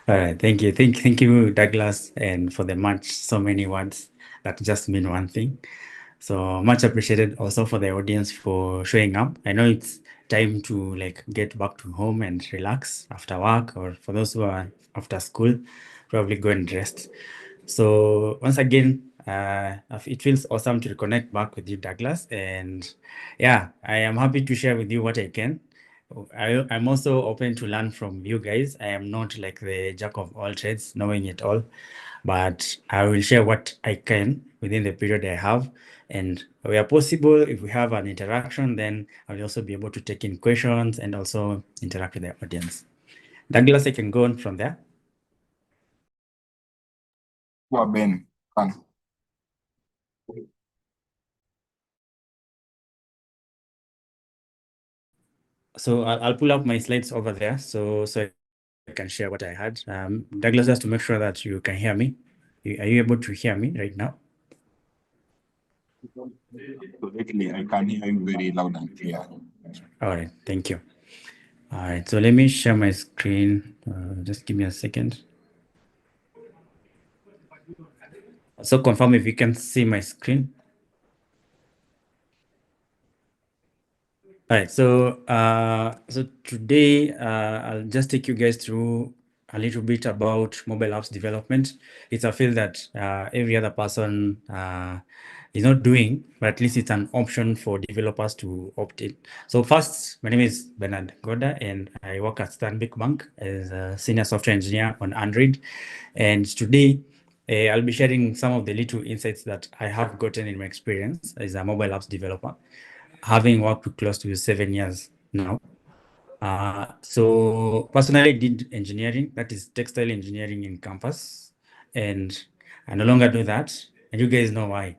All right, thank you. Thank you, Douglas, and for the so many words that just mean one thing. So much appreciated also for the audience for showing up. I know it's time to like get back to home and relax after work, or for those who are after school, probably go and rest. So once again, it feels awesome to reconnect back with you, Douglas. And yeah, I am happy to share with you what I can. I'm also open to learn from you guys. I am not like the jack of all trades, knowing it all, but I will share what I can within the period I have. And where possible, if we have an interaction, then I'll also be able to take in questions and also interact with the audience. Douglas, I can go on from there. Ben. So I'll pull up my slides over there so I can share what I had. Douglas, just to make sure that you can hear me. Are you able to hear me right now? Absolutely, I can hear you very loud and clear. All right, thank you. All right, so let me share my screen. Just give me a second. So confirm if you can see my screen. All right, so today I'll just take you guys through a little bit about mobile apps development. It's a field that every other person is not doing, but at least it's an option for developers to opt in. So first, my name is Bernard Goda, and I work at Stanbic Bank as a senior software engineer on Android. And today, I'll be sharing some of the little insights that I have gotten in my experience as a mobile apps developer, having worked close to 7 years now. So personally, I did engineering, that is textile engineering in campus, and I no longer do that, and you guys know why.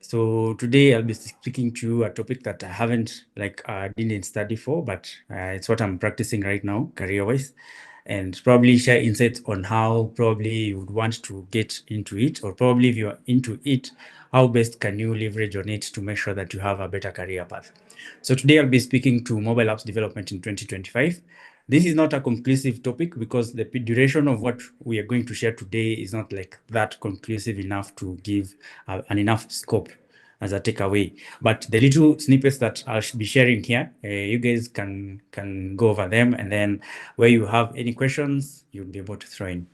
So today I'll be speaking to you a topic that I haven't didn't study for, but it's what I'm practicing right now, career-wise, and probably share insights on how probably you would want to get into it, or probably if you're into it, how best can you leverage on it to make sure that you have a better career path. So today I'll be speaking to mobile apps development in 2025. This is not a conclusive topic because the duration of what we are going to share today is not like that conclusive enough to give an enough scope as a takeaway. But the little snippets that I'll be sharing here, you guys can go over them, and then where you have any questions, you'll be able to throw in.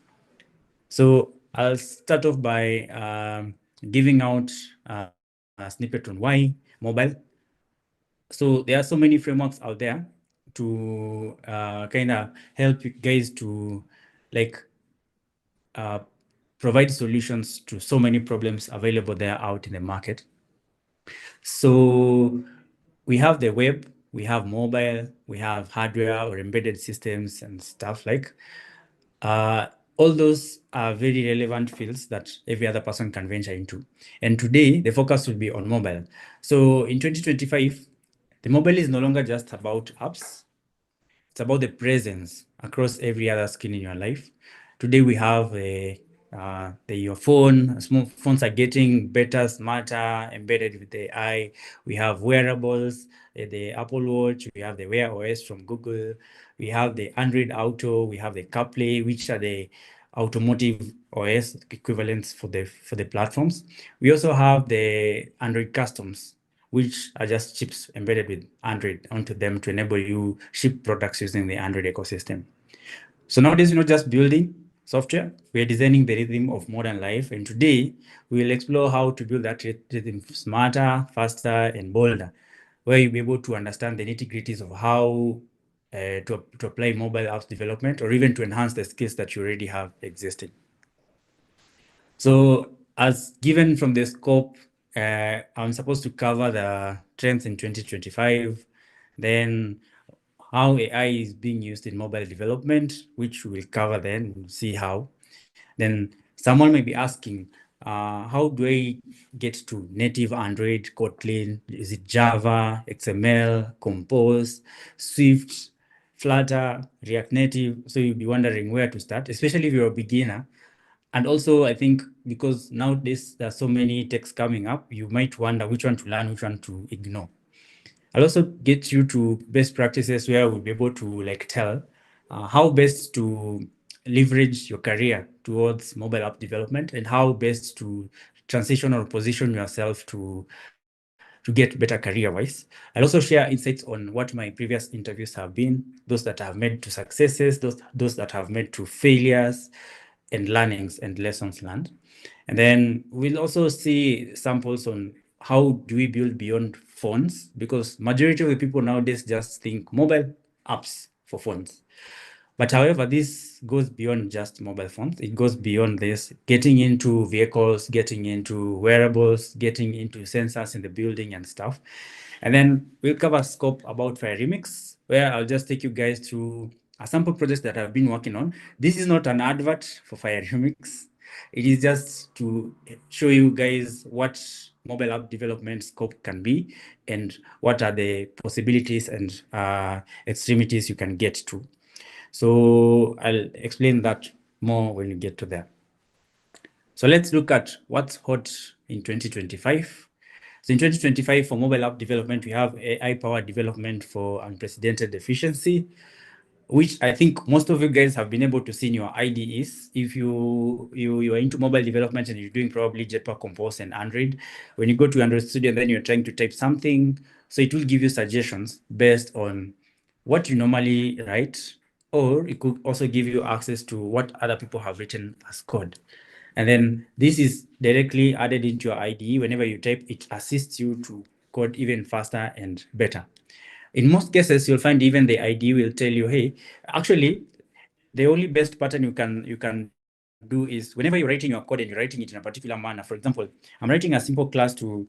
So I'll start off by giving out a snippet on why mobile. So there are so many frameworks out there to kind of help you guys to provide solutions to so many problems available there out in the market. So we have the web, we have mobile, we have hardware or embedded systems and stuff like. All those are very relevant fields that every other person can venture into. And today, the focus will be on mobile. So in 2025, the mobile is no longer just about apps. It's about the presence across every other skill in your life. Today we have your phone. Phones are getting better, smarter, embedded with AI. We have wearables, the Apple Watch. We have the Wear OS from Google. We have the Android Auto. We have the CarPlay, which are the automotive OS equivalents for the platforms. We also have the Android customs, which are just chips embedded with Android onto them to enable you ship products using the Android ecosystem. So nowadays, we're not just building software, we're designing the rhythm of modern life. And today, we'll explore how to build that rhythm smarter, faster, and bolder, where you'll be able to understand the nitty-gritties of how to apply mobile apps development, or even to enhance the skills that you already have existing. So as given from the scope, I'm supposed to cover the trends in 2025, then how AI is being used in mobile development, which we'll cover then, we'll see how. Then someone may be asking, how do I get to native Android, Kotlin? Is it Java, XML, Compose, Swift, Flutter, React Native? So you'll be wondering where to start, especially if you're a beginner. And also, I think because nowadays there are so many techs coming up, you might wonder which one to learn, which one to ignore. I'll also get you to best practices where we'll be able to tell how best to leverage your career towards mobile app development, and how best to transition or position yourself to get better career-wise. I'll also share insights on what my previous interviews have been, those that have made to successes, those that have made to failures, and learnings and lessons learned. And then we'll also see samples on how do we build beyond phones, because majority of the people nowadays just think mobile apps for phones. But however, this goes beyond just mobile phones. It goes beyond this, getting into vehicles, getting into wearables, getting into sensors in the building and stuff. And then we'll cover scope about Fire Remix, where I'll just take you guys through a sample project that I've been working on. This is not an advert for Fire Remix. It is just to show you guys what mobile app development scope can be and what are the possibilities and extremities you can get to. So I'll explain that more when we get to there. So let's look at what's hot in 2025. So in 2025, for mobile app development, we have AI-powered development for unprecedented efficiency, which I think most of you guys have been able to see in your IDEs. If you are into mobile development and you're doing probably Jetpack Compose and Android, when you go to Android Studio and then you're trying to type something, so it will give you suggestions based on what you normally write, or it could also give you access to what other people have written as code. And then this is directly added into your IDE. Whenever you type, it assists you to code even faster and better. In most cases, you'll find even the IDE will tell you, hey, actually, the only best pattern you can do is whenever you're writing your code and you're writing it in a particular manner. For example, I'm writing a simple class to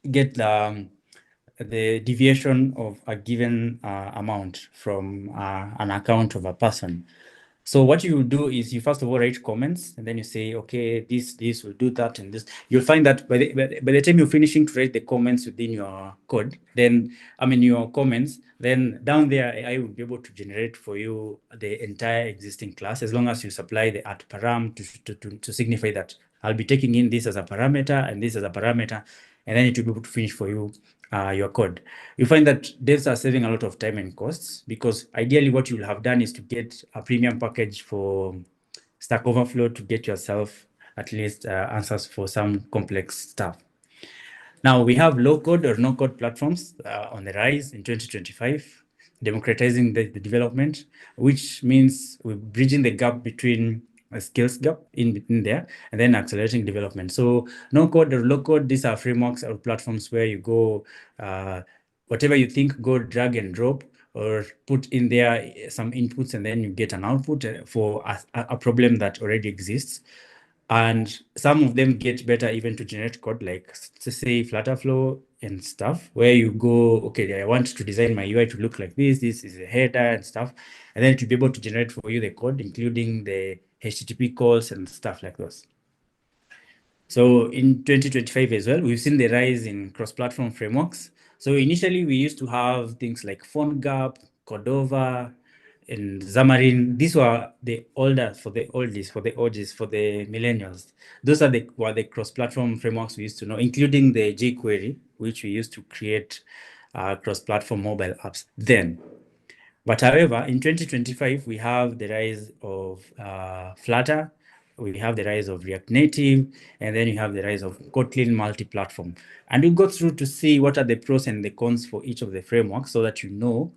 get the deviation of a given amount from an account of a person. So what you do is you first of all write comments, and then you say, okay, this will do that, and this. You'll find that by the time you're finishing to write the comments within your code, then your comments, then down there AI will be able to generate for you the entire existing class, as long as you supply the at param to signify that I'll be taking in this as a parameter and this as a parameter, and then it will be able to finish for you your code. You find that devs are saving a lot of time and costs, because ideally what you'll have done is to get a premium package for Stack Overflow to get yourself at least answers for some complex stuff. Now we have low code or no code platforms on the rise in 2025, democratizing the development, which means we're bridging the gap between a skills gap in between there and then accelerating development. So no code or low code, these are frameworks or platforms where you go, whatever you think, go drag and drop or put in there some inputs and then you get an output for a problem that already exists. And some of them get better even to generate code, like to say Flutter flow and stuff, where you go, okay, I want to design my UI to look like this is a header and stuff, and then to be able to generate for you the code, including the HTTP calls and stuff like those. So in 2025 as well, we've seen the rise in cross-platform frameworks. So initially we used to have things like PhoneGap, Cordova, and Xamarin. These were the older, for the oldies, for the OGs, for the millennials. Those are were the cross-platform frameworks we used to know, including the jQuery, which we used to create cross-platform mobile apps then. But however, in 2025, we have the rise of Flutter, we have the rise of React Native, and then you have the rise of Kotlin multi-platform. And we go through to see what are the pros and the cons for each of the frameworks, so that you know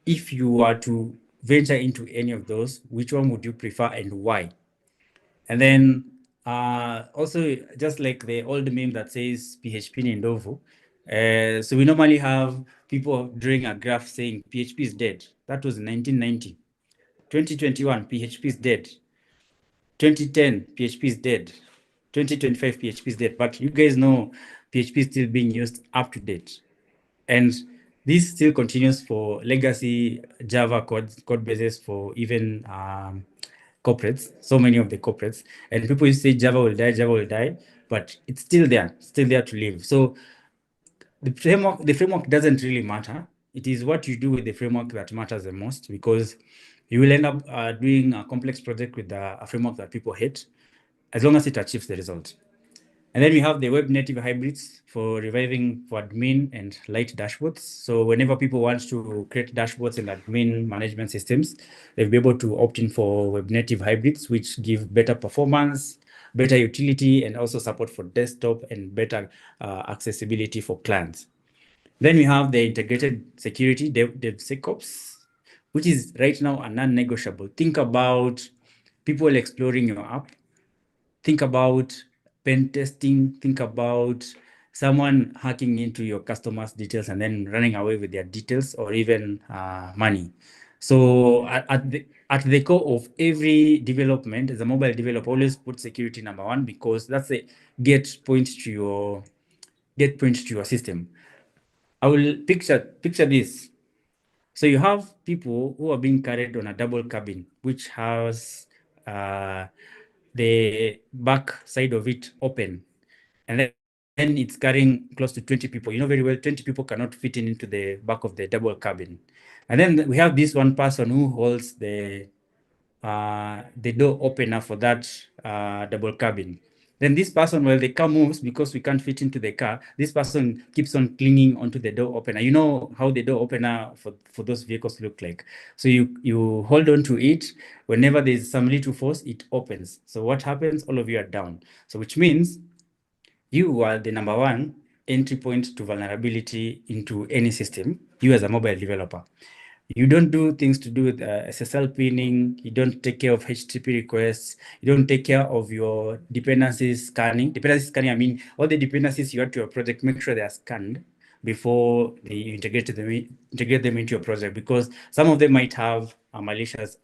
if you were to venture into any of those, which one would you prefer and why? And then also, just like the old meme that says PHP ni ndovu, so we normally have people drawing a graph saying PHP is dead. That was in 1990. 2021, PHP is dead. 2010, PHP is dead. 2025, PHP is dead. But you guys know PHP is still being used up to date. And this still continues for legacy Java code bases for even corporates, so many of the corporates. And people used to say Java will die, but it's still there to live. So the framework doesn't really matter. It is what you do with the framework that matters the most, because you will end up doing a complex project with a framework that people hate, as long as it achieves the result. And then we have the web native hybrids for reviving for admin and light dashboards. So whenever people want to create dashboards and admin management systems, they'll be able to opt in for web native hybrids, which give better performance, better utility, and also support for desktop and better accessibility for clients. Then we have the integrated security, DevSecOps, which is right now a non-negotiable. Think about people exploring your app. Think about pen testing. Think about someone hacking into your customers' details and then running away with their details or even money. So at the core of every development, as a mobile developer, always put security number one, because that's the get point to your system. I will picture this. So you have people who are being carried on a double cabin, which has the back side of it open. And then it's carrying close to 20 people. You know very well, 20 people cannot fit in into the back of the double cabin. And then we have this one person who holds the door opener for that double cabin. Then this person, while the car moves, because we can't fit into the car, this person keeps on clinging onto the door opener. You know how the door opener for those vehicles look like. So you hold on to it. Whenever there's some little force, it opens. So what happens? All of you are down. So which means you are the number one entry point to vulnerability into any system, you as a mobile developer. You don't do things to do with SSL pinning. You don't take care of HTTP requests. You don't take care of your dependencies scanning. Dependency scanning, I mean, all the dependencies you add to your project, make sure they are scanned before you integrate them into your project, because some of them might have a malicious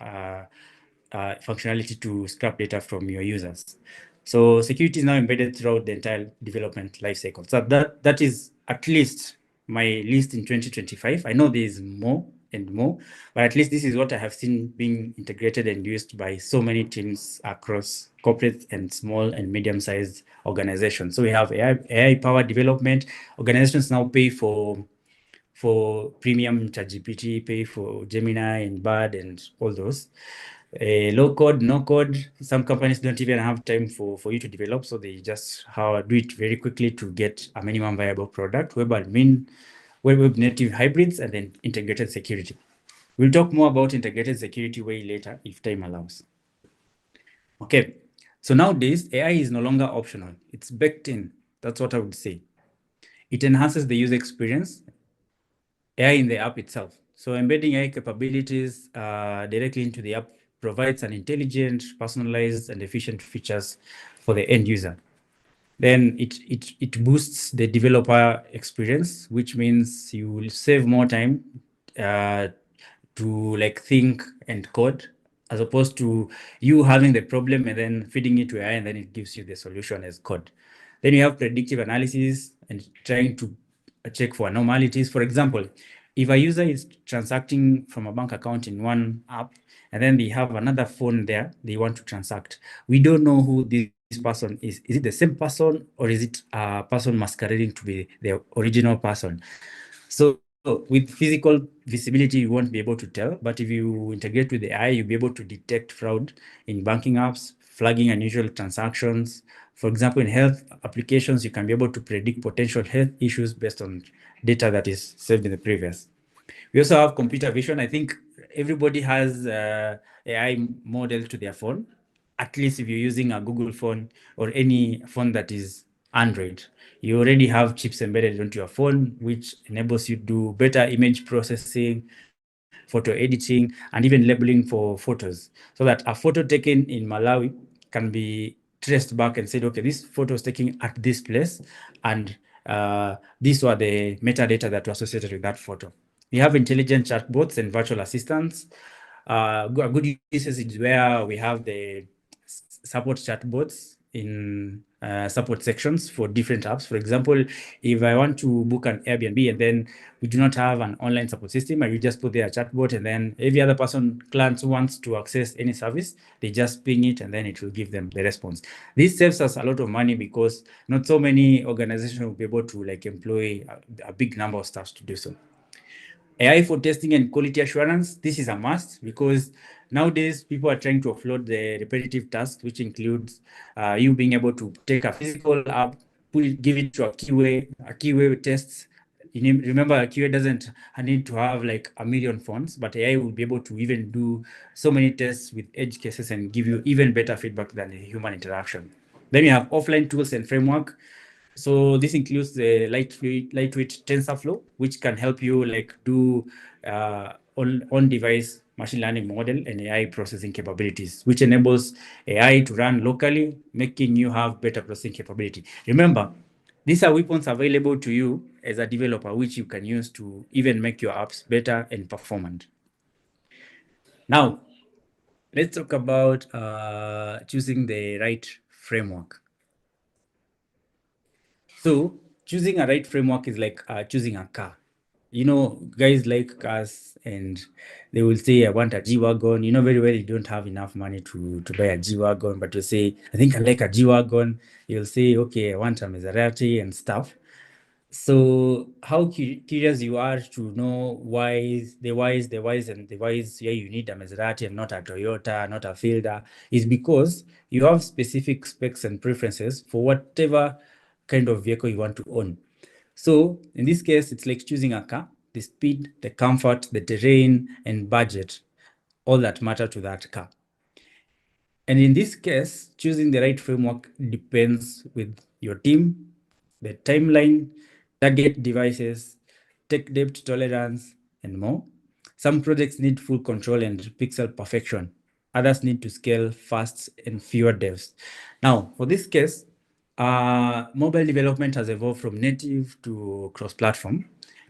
functionality to scrap data from your users. So security is now embedded throughout the entire development lifecycle. So that is at least my list in 2025. I know there is more and more, but at least this is what I have seen being integrated and used by so many teams across corporate and small and medium-sized organizations. So we have AI-powered development. Organizations now pay for premium ChatGPT, pay for Gemini and Bard and all those. Low code, no code. Some companies don't even have time for you to develop, so they just do it very quickly to get a minimum viable product. Web admin, web native hybrids, and then integrated security. We'll talk more about integrated security way later if time allows. Okay, so nowadays AI is no longer optional; it's baked in. That's what I would say. It enhances the user experience, AI in the app itself. So embedding AI capabilities directly into the app provides an intelligent, personalized, and efficient features for the end user. Then it boosts the developer experience, which means you will save more time to like think and code, as opposed to you having the problem and then feeding it to AI and then it gives you the solution as code. Then you have predictive analysis and trying to check for anomalies. For example, if a user is transacting from a bank account in one app and then they have another phone there, they want to transact. We don't know who this person is. Is it the same person or is it a person masquerading to be the original person? So with physical visibility, you won't be able to tell. But if you integrate with the AI, you'll be able to detect fraud in banking apps, flagging unusual transactions. For example, in health applications, you can be able to predict potential health issues based on data that is saved in the previous. We also have computer vision. I think everybody has AI model to their phone. At least if you're using a Google phone or any phone that is Android, you already have chips embedded onto your phone, which enables you to do better image processing, photo editing, and even labeling for photos, so that a photo taken in Malawi can be traced back and said, okay, this photo was taken at this place, and these were the metadata that were associated with that photo. We have intelligent chatbots and virtual assistants. A good use is where we have the support chatbots in support sections for different apps. For example, if I want to book an Airbnb and then we do not have an online support system, I will just put there a chatbot, and then every other client who wants to access any service, they just ping it and then it will give them the response. This saves us a lot of money because not so many organizations will be able to like employ a big number of staff to do so. AI for testing and quality assurance, this is a must because Nowadays, people are trying to offload the repetitive tasks, which includes you being able to take a physical app, give it to a QA tests. Remember, a QA doesn't need to have like a million fonts, but AI will be able to even do so many tests with edge cases and give you even better feedback than a human interaction. Then you have offline tools and framework. So this includes the lightweight TensorFlow, which can help you like do on-device machine learning model and AI processing capabilities, which enables AI to run locally, making you have better processing capability. Remember, these are weapons available to you as a developer, which you can use to even make your apps better and performant. Now, let's talk about choosing the right framework. So choosing a right framework is like choosing a car. You know, guys like cars and they will say, I want a G-Wagon. You know very well you don't have enough money to buy a G-Wagon, but you say, I think I like a G-Wagon. You'll say, okay, I want a Maserati and stuff. So how curious you are to know the whys and the whys, yeah, you need a Maserati and not a Toyota, not a Fielder, is because you have specific specs and preferences for whatever kind of vehicle you want to own. So in this case, it's like choosing a car, the speed, the comfort, the terrain, and budget, all that matter to that car. And in this case, choosing the right framework depends with your team, the timeline, target devices, tech debt tolerance, and more. Some projects need full control and pixel perfection. Others need to scale fast and fewer devs. Now, for this case, mobile development has evolved from native to cross-platform,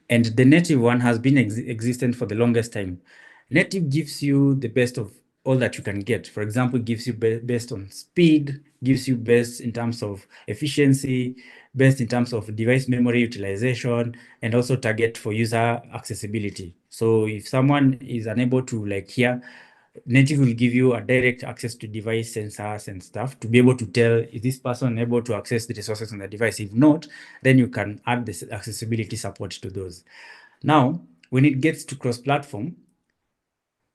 and the native one has been existent for the longest time. Native gives you the best of all that you can get. For example, gives you best on speed, gives you best in terms of efficiency, best in terms of device memory utilization, and also target for user accessibility. So if someone is unable to like hear, native will give you a direct access to device sensors and stuff to be able to tell, is this person able to access the resources on the device? If not, then you can add this accessibility support to those. Now, when it gets to cross-platform,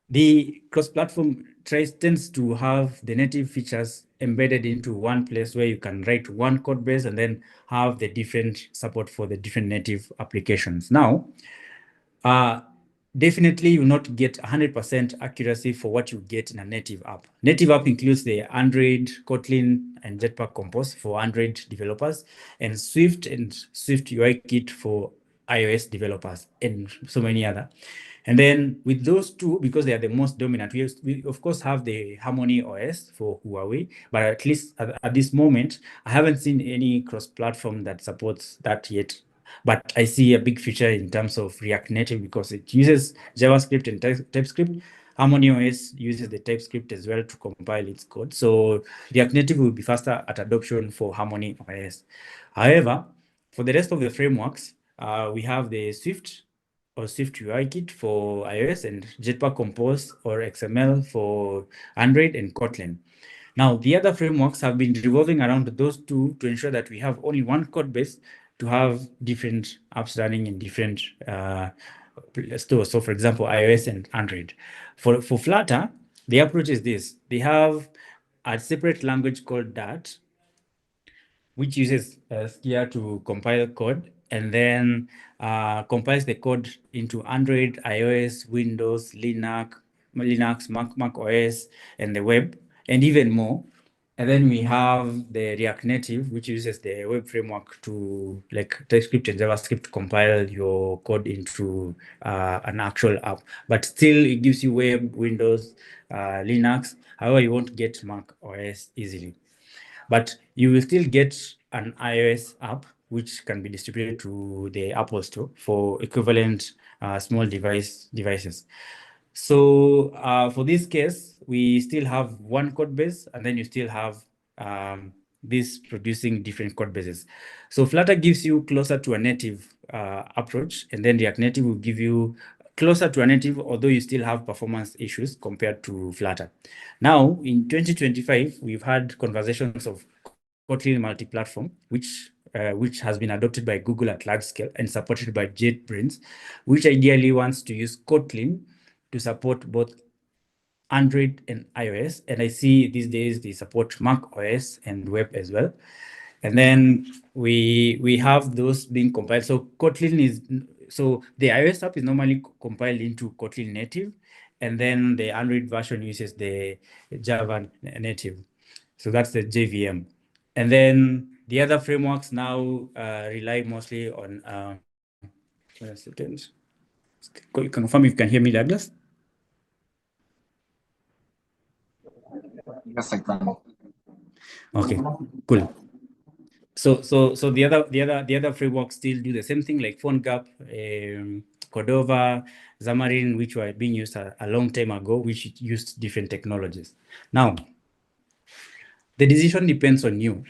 the cross-platform tends to have the native features embedded into one place where you can write one code base and then have the different support for the different native applications. Now, definitely you will not get 100% accuracy for what you get in a native app. Native app includes the Android, Kotlin, and Jetpack Compose for Android developers, and Swift UI Kit for iOS developers, and so many other. And then with those two, because they are the most dominant, we of course have the Harmony OS for Huawei, but at least at this moment, I haven't seen any cross-platform that supports that yet. But I see a big feature in terms of React Native because it uses JavaScript and TypeScript. Harmony OS uses the TypeScript as well to compile its code. So React Native will be faster at adoption for Harmony OS. However, for the rest of the frameworks, we have the Swift or Swift UI Kit for iOS and Jetpack Compose or XML for Android and Kotlin. Now, the other frameworks have been revolving around those two to ensure that we have only one code base to have different apps running in different stores. So, for example, iOS and Android. For Flutter, the approach is this. They have a separate language called Dart, which uses Skia to compile code and then compiles the code into Android, iOS, Windows, Linux, Mac OS, and the web, and even more. And then we have the React Native, which uses the web framework to like TypeScript and JavaScript to compile your code into an actual app. But still, it gives you web, Windows, Linux. However, you won't get Mac OS easily. But you will still get an iOS app which can be distributed to the Apple Store for equivalent small devices. So for this case, we still have one code base, and then you still have this producing different code bases. So Flutter gives you closer to a native approach, and then React Native will give you closer to a native, although you still have performance issues compared to Flutter. Now, in 2025, we've had conversations of Kotlin multi-platform, which has been adopted by Google at large scale and supported by JetBrains, which ideally wants to use Kotlin to support both Android and iOS, and I see these days they support Mac OS and web as well. And then we have those being compiled. So Kotlin is, so the iOS app is normally compiled into Kotlin native, and then the Android version uses the Java native. So that's the JVM. And then the other frameworks now rely mostly on, wait a second. Confirm if you can hear me, Douglas. Yes, I can. Okay, cool. So the other frameworks still do the same thing, like PhoneGap, Cordova, Xamarin, which were being used a long time ago, which used different technologies. Now, the decision depends on you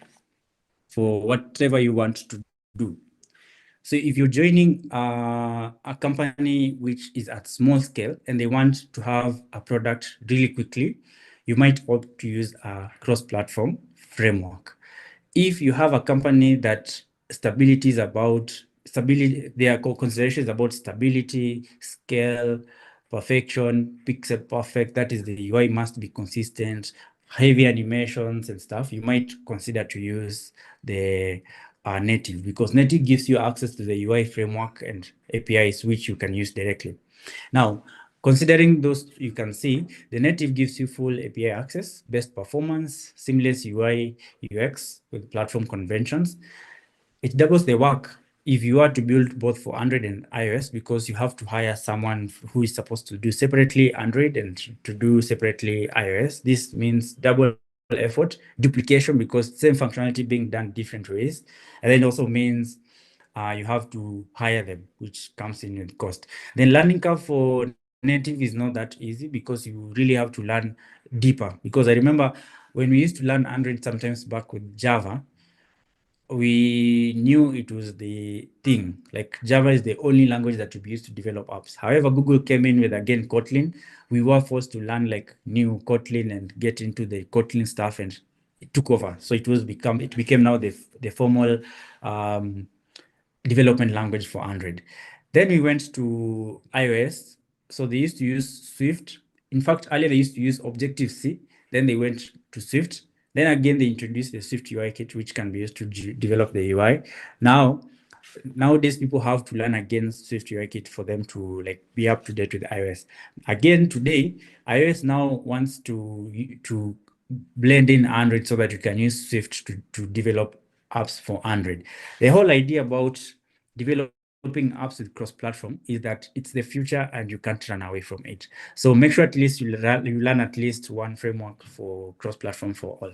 for whatever you want to do. So if you're joining a company which is at small scale and they want to have a product really quickly, you might opt to use a cross-platform framework. If you have a company that stability is about stability, there are considerations about stability, scale, perfection, pixel perfect, that is the UI must be consistent, heavy animations and stuff, you might consider to use the native, because native gives you access to the UI framework and APIs which you can use directly. Now, considering those, you can see the native gives you full API access, best performance, seamless UI, UX with platform conventions. It doubles the work if you are to build both for Android and iOS, because you have to hire someone who is supposed to do separately Android and to do separately iOS. This means double effort, duplication, because same functionality being done different ways. And then also means you have to hire them, which comes in with cost. Then learning curve for native is not that easy, because you really have to learn deeper. Because I remember when we used to learn Android sometimes back with Java, we knew it was the thing. Like Java is the only language that we use to develop apps. However, Google came in with again Kotlin. We were forced to learn like new Kotlin and get into the Kotlin stuff, and it took over. So it became now the formal development language for Android. Then we went to iOS. So they used to use Swift. In fact, earlier they used to use Objective-C. Then they went to Swift. Then again, they introduced the Swift UI kit, which can be used to develop the UI. Nowadays, people have to learn again Swift UI kit for them to like be up to date with iOS. Again, today, iOS now wants to blend in Android so that you can use Swift to develop apps for Android. The whole idea about developing apps with cross-platform is that it's the future and you can't run away from it. So make sure at least you learn at least one framework for cross-platform for all.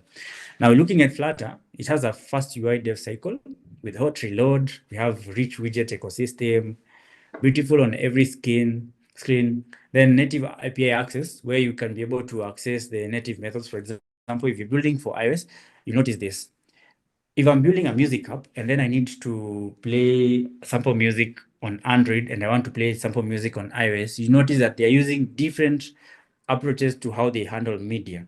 Now, looking at Flutter, it has a fast UI dev cycle with hot reload. We have rich widget ecosystem, beautiful on every screen. Then native API access, where you can be able to access the native methods. For example, if you're building for iOS, you notice this. If I'm building a music app and then I need to play sample music on Android and I want to play sample music on iOS, you notice that they're using different approaches to how they handle media.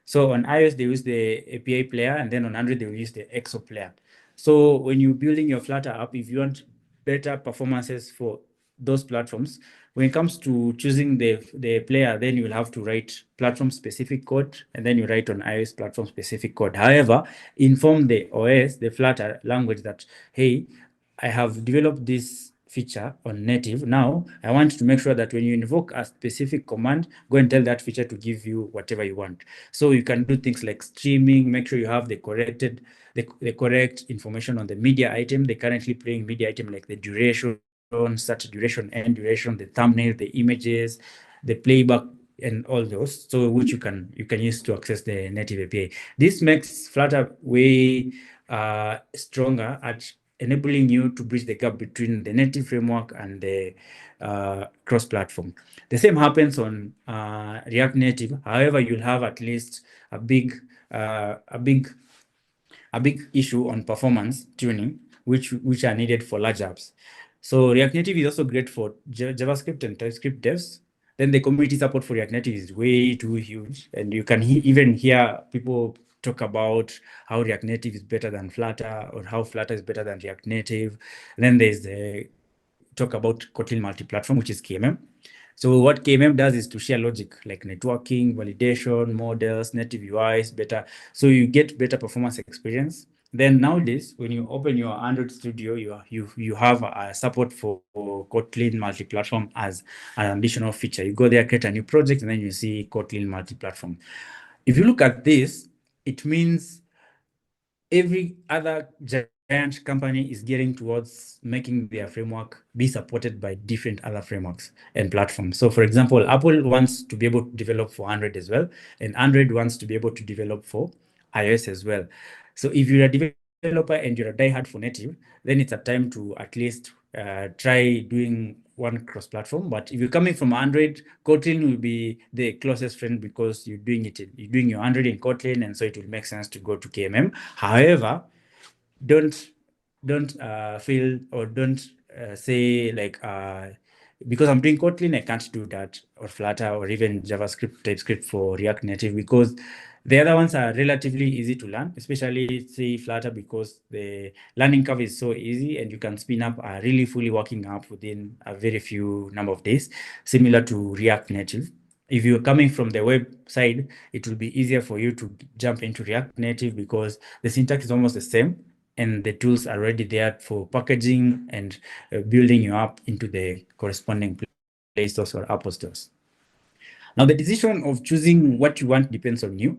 So on iOS, they use the API player, and then on Android, they will use the EXO player. So when you're building your Flutter app, if you want better performances for those platforms, when it comes to choosing the player, then you will have to write platform-specific code, and then you write on iOS platform-specific code. However, inform the OS, the Flutter language, that, hey, I have developed this feature on native. Now, I want to make sure that when you invoke a specific command, go and tell that feature to give you whatever you want. So you can do things like streaming, make sure you have the correct information on the media item, the currently playing media item, like the duration, start duration, end duration, the thumbnail, the images, the playback, and all those, so which you can use to access the native API. This makes Flutter way stronger at enabling you to bridge the gap between the native framework and the cross-platform. The same happens on React Native. However, you'll have at least a big issue on performance tuning, which are needed for large apps. So React Native is also great for JavaScript and TypeScript devs. Then the community support for React Native is way too huge, and you can even hear people talk about how React Native is better than Flutter, or how Flutter is better than React Native. And then there's the talk about Kotlin multi-platform, which is KMM. So what KMM does is to share logic like networking, validation, models, native UIs, better. So you get better performance experience. Then nowadays, when you open your Android Studio, you have support for Kotlin multi-platform as an additional feature. You go there, create a new project, and then you see Kotlin multi-platform. If you look at this, it means every other giant company is getting towards making their framework be supported by different other frameworks and platforms. So for example, Apple wants to be able to develop for Android as well, and Android wants to be able to develop for iOS as well. So if you're a developer and you're a diehard for native, then it's a time to at least try doing one cross-platform. But if you're coming from Android, Kotlin will be the closest friend because you're doing your Android in Kotlin, and so it will make sense to go to KMM. However, don't feel or don't say like because I'm doing Kotlin, I can't do that, or Flutter, or even JavaScript, TypeScript for React Native, because the other ones are relatively easy to learn, especially say Flutter, because the learning curve is so easy and you can spin up a really fully working app within a very few number of days, similar to React Native. If you're coming from the web side, it will be easier for you to jump into React Native because the syntax is almost the same and the tools are already there for packaging and building your app into the corresponding Play Stores or Apple Stores. Now, the decision of choosing what you want depends on you.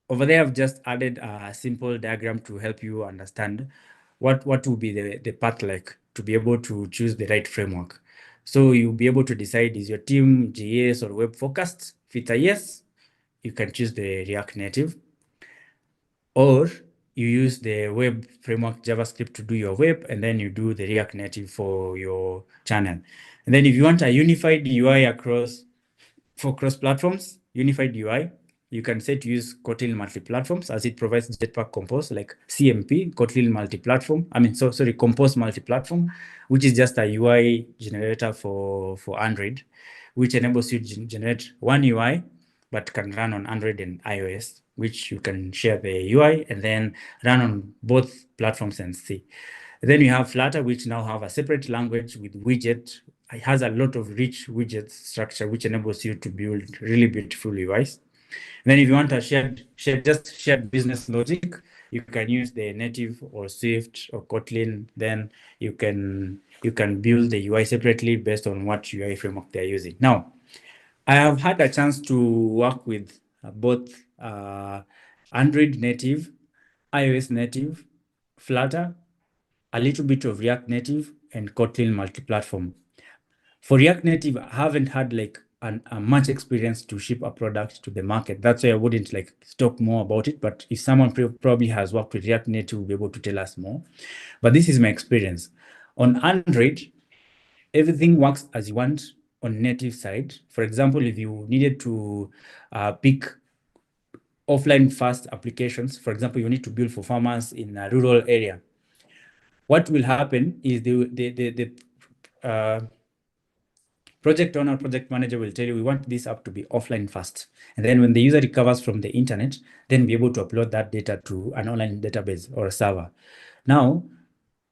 Over there, I've just added a simple diagram to help you understand what will be the path like to be able to choose the right framework. So you'll be able to decide, is your team JS or web focused? If it's a yes, you can choose the React Native. Or you use the web framework JavaScript to do your web, and then you do the React Native for your channel. And then if you want a unified UI for cross platforms, unified UI, you can say to use Kotlin multi-platforms as it provides Jetpack Compose like CMP, Kotlin multi-platform. Sorry, Compose multi-platform, which is just a UI generator for Android, which enables you to generate one UI, but can run on Android and iOS, which you can share the UI and then run on both platforms and see. Then you have Flutter, which now have a separate language with widget. It has a lot of rich widget structure, which enables you to build really beautiful UIs. And then if you want a shared business logic, you can use the native or Swift or Kotlin. Then you can build the UI separately based on what UI framework they're using. Now, I have had a chance to work with both Android native, iOS native, Flutter, a little bit of React Native, and Kotlin multi-platform. For React Native, I haven't had like a much experience to ship a product to the market. That's why I wouldn't like talk more about it. But if someone probably has worked with React Native, will be able to tell us more. But this is my experience. On Android, everything works as you want on native side. For example, if you needed to pick offline fast applications, for example, you need to build for farmers in a rural area, what will happen is the project owner, project manager will tell you, we want this app to be offline fast. And then when the user recovers from the internet, then be able to upload that data to an online database or a server. Now,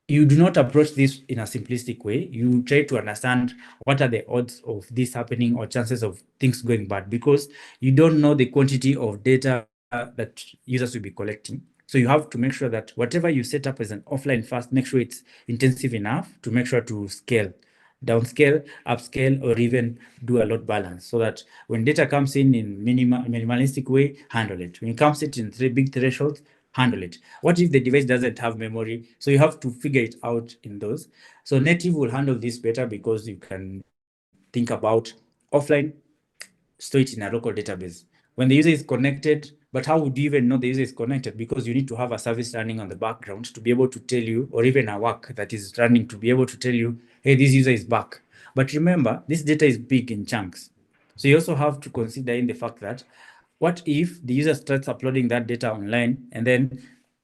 you do not approach this in a simplistic way. You try to understand what are the odds of this happening or chances of things going bad, because you don't know the quantity of data that users will be collecting. So you have to make sure that whatever you set up as an offline fast, make sure it's intensive enough to make sure to scale, downscale, upscale, or even do a load balance, so that when data comes in minimalistic way, handle it. When it comes in three big thresholds, handle it. What if the device doesn't have memory? So you have to figure it out in those. So native will handle this better because you can think about offline, store it in a local database. When the user is connected, but how would you even know the user is connected? Because you need to have a service running on the background to be able to tell you, or even a work that is running to be able to tell you, hey, this user is back. But remember, this data is big in chunks. So you also have to consider in the fact that what if the user starts uploading that data online and then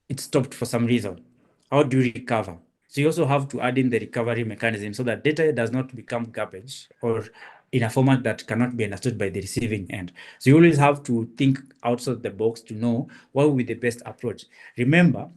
it stopped for some reason? How do you recover? So you also have to add in the recovery mechanism so that data does not become garbage or in a format that cannot be understood by the receiving end. So you always have to think outside the box to know what will be the best approach. Remember,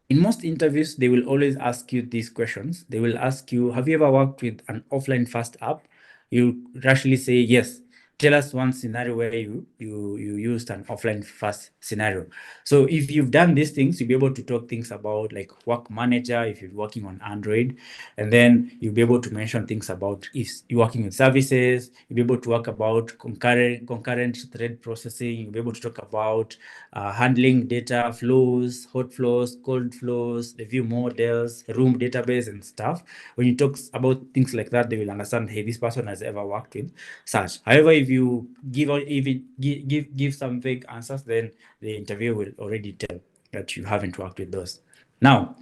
in most interviews, they will always ask you these questions. They will ask you, have you ever worked with an offline fast app? You actually say, yes, tell us one scenario where you used an offline first scenario. So if you've done these things, you'll be able to talk things about like work manager if you're working on Android, and then you'll be able to mention things about if you're working with services. You'll be able to talk about concurrent thread processing. You'll be able to talk about handling data flows, hot flows, cold flows, the view models, room database, and stuff. When you talk about things like that, they will understand, hey, this person has ever worked with such. However, if you give some vague answers, then the interviewer will already tell that you haven't worked with those. Now,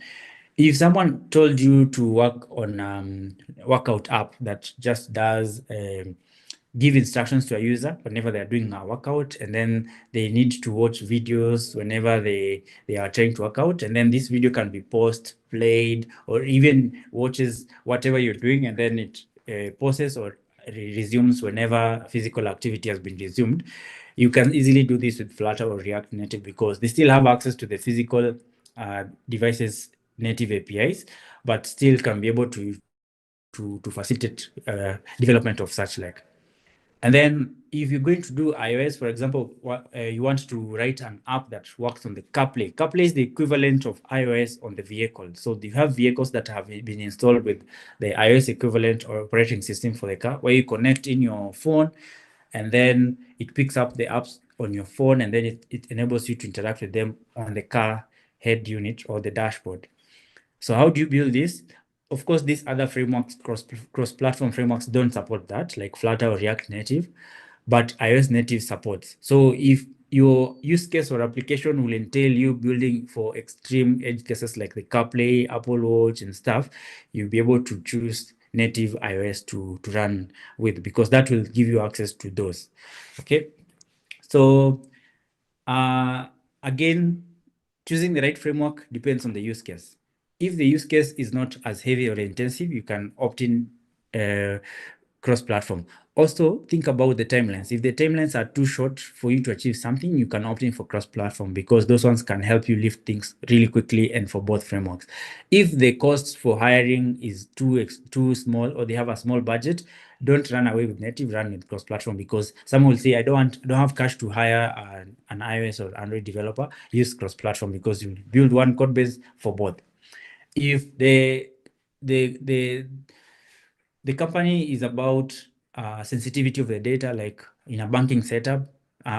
if someone told you to work on workout app that just does give instructions to a user whenever they're doing a workout, and then they need to watch videos whenever they are trying to work out, and then this video can be paused, played, or even watches whatever you're doing, and then it pauses or resumes whenever physical activity has been resumed. You can easily do this with Flutter or React Native because they still have access to the physical devices native APIs, but still can be able to facilitate development of such like. And then if you're going to do iOS, for example, you want to write an app that works on the CarPlay. CarPlay is the equivalent of iOS on the vehicle. So you have vehicles that have been installed with the iOS equivalent or operating system for the car, where you connect in your phone, and then it picks up the apps on your phone, and then it enables you to interact with them on the car head unit or the dashboard. So how do you build this? Of course, these other frameworks, cross-platform frameworks, don't support that, like Flutter or React Native, but iOS Native supports. So if your use case or application will entail you building for extreme edge cases like the CarPlay, Apple Watch, and stuff, you'll be able to choose native iOS to run with, because that will give you access to those. Okay. So again, choosing the right framework depends on the use case. If the use case is not as heavy or intensive, you can opt in cross-platform. Also, think about the timelines. If the timelines are too short for you to achieve something, you can opt in for cross-platform because those ones can help you lift things really quickly and for both frameworks. If the cost for hiring is too small or they have a small budget, don't run away with native, run with cross-platform, because someone will say, I don't have cash to hire an iOS or Android developer. Use cross-platform because you build one code base for both. If the company is about sensitivity of the data, like in a banking setup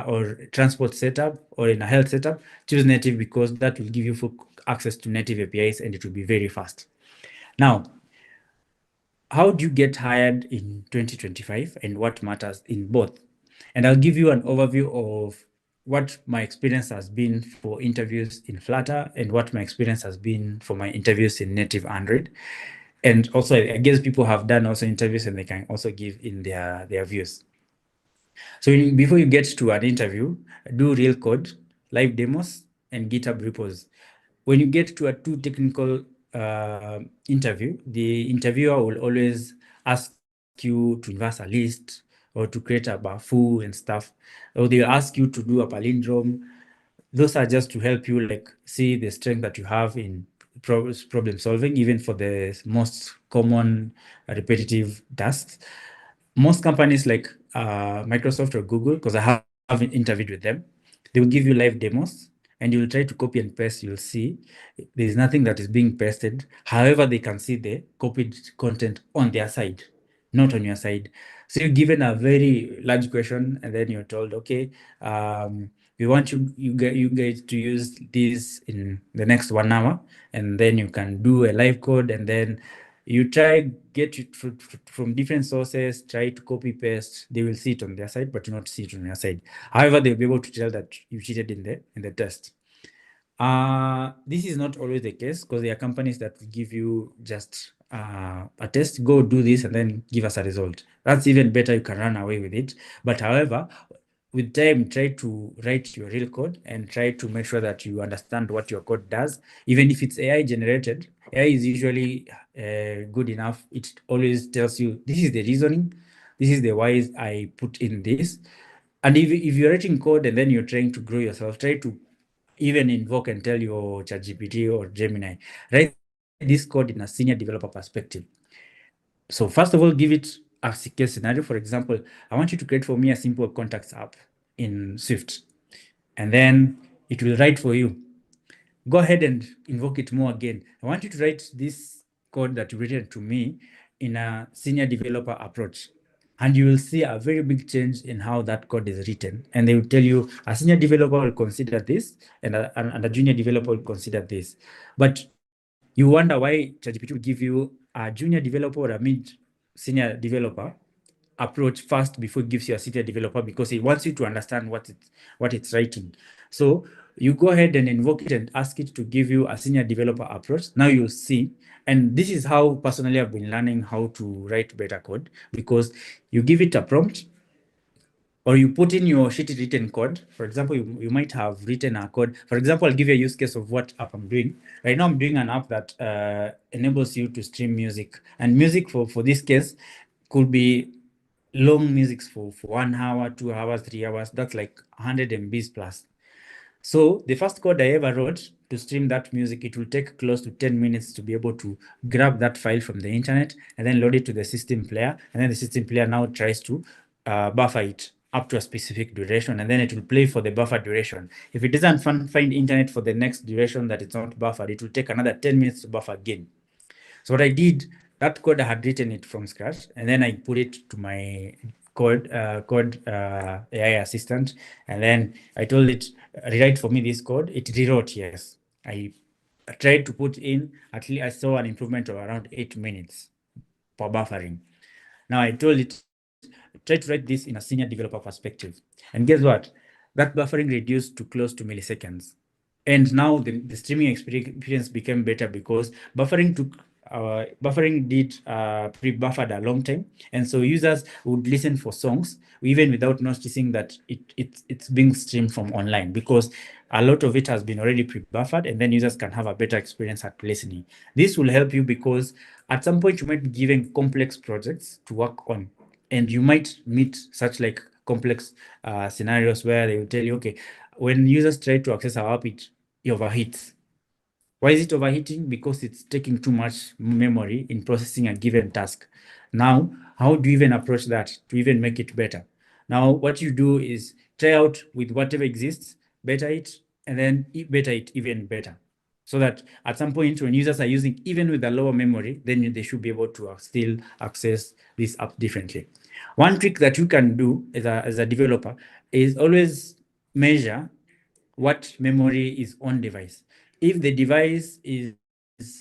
or transport setup or in a health setup, choose native because that will give you full access to native APIs and it will be very fast. Now, how do you get hired in 2025 and what matters in both? And I'll give you an overview of what my experience has been for interviews in Flutter and what my experience has been for my interviews in native Android. And also, I guess people have done also interviews and they can also give in their views. So before you get to an interview, do real code, live demos, and GitHub repos. When you get to a too technical interview, the interviewer will always ask you to inverse a list or to create a bafu and stuff, or they'll ask you to do a palindrome. Those are just to help you like see the strength that you have in problem solving, even for the most common repetitive tasks. Most companies like Microsoft or Google, because I have interviewed with them, they will give you live demos and you will try to copy and paste. You'll see there is nothing that is being pasted. However, they can see the copied content on their side, not on your side. So you're given a very large question and then you're told, okay, we want you guys to use this in the next 1 hour, and then you can do a live code, and then you try get it from different sources, try to copy paste. They will see it on their side, but you not see it on your side. However, they'll be able to tell that you cheated in the test. This is not always the case because there are companies that will give you just a test, go do this and then give us a result. That's even better. You can run away with it. But however, with time, try to write your real code and try to make sure that you understand what your code does. Even if it's AI generated, AI is usually good enough. It always tells you, this is the reasoning, this is the whys I put in this. And if you're writing code and then you're trying to grow yourself, try to even invoke and tell your ChatGPT or Gemini, write this code in a senior developer perspective. So first of all, give it a secure scenario. For example, I want you to create for me a simple contacts app in Swift, and then it will write for you. Go ahead and invoke it more again. I want you to write this code that you written to me in a senior developer approach. And you will see a very big change in how that code is written. And they will tell you a senior developer will consider this and a junior developer will consider this. But you wonder why ChatGPT will give you a junior developer or a mid senior developer approach first before it gives you a senior developer, because it wants you to understand what it's writing. So you go ahead and invoke it and ask it to give you a senior developer approach. Now you'll see, and this is how personally I've been learning how to write better code, because you give it a prompt or you put in your shitty written code. For example, you might have written a code. For example, I'll give you a use case of what app I'm doing. Right now, I'm doing an app that enables you to stream music. And music for this case could be long musics for 1 hour, 2 hours, 3 hours. That's like 100 MBs plus. So the first code I ever wrote to stream that music, it will take close to 10 minutes to be able to grab that file from the internet and then load it to the system player. And then the system player now tries to buffer it up to a specific duration, and then it will play for the buffer duration. If it doesn't find internet for the next duration that it's not buffered, it will take another 10 minutes to buffer again. So what I did, that code I had written it from scratch, and then I put it to my code AI assistant, and then I told it rewrite for me this code. It rewrote. Yes, I tried to put in, at least I saw an improvement of around 8 minutes for buffering. Now I told it try to write this in a senior developer perspective, and guess what? That buffering reduced to close to milliseconds. And now the streaming experience became better because buffering did pre-buffered a long time, and so users would listen for songs even without noticing that it's being streamed from online, because a lot of it has been already pre-buffered, and then users can have a better experience at listening. This will help you because at some point you might be given complex projects to work on, and you might meet such like complex scenarios where they will tell you, okay, when users try to access our app, it overheats. Why is it overheating? Because it's taking too much memory in processing a given task. Now, how do you even approach that to even make it better? Now, what you do is try out with whatever exists, better it, and then better it even better. So that at some point when users are using even with a lower memory, then they should be able to still access this app differently. One trick that you can do as a developer is always measure what memory is on device. If the device is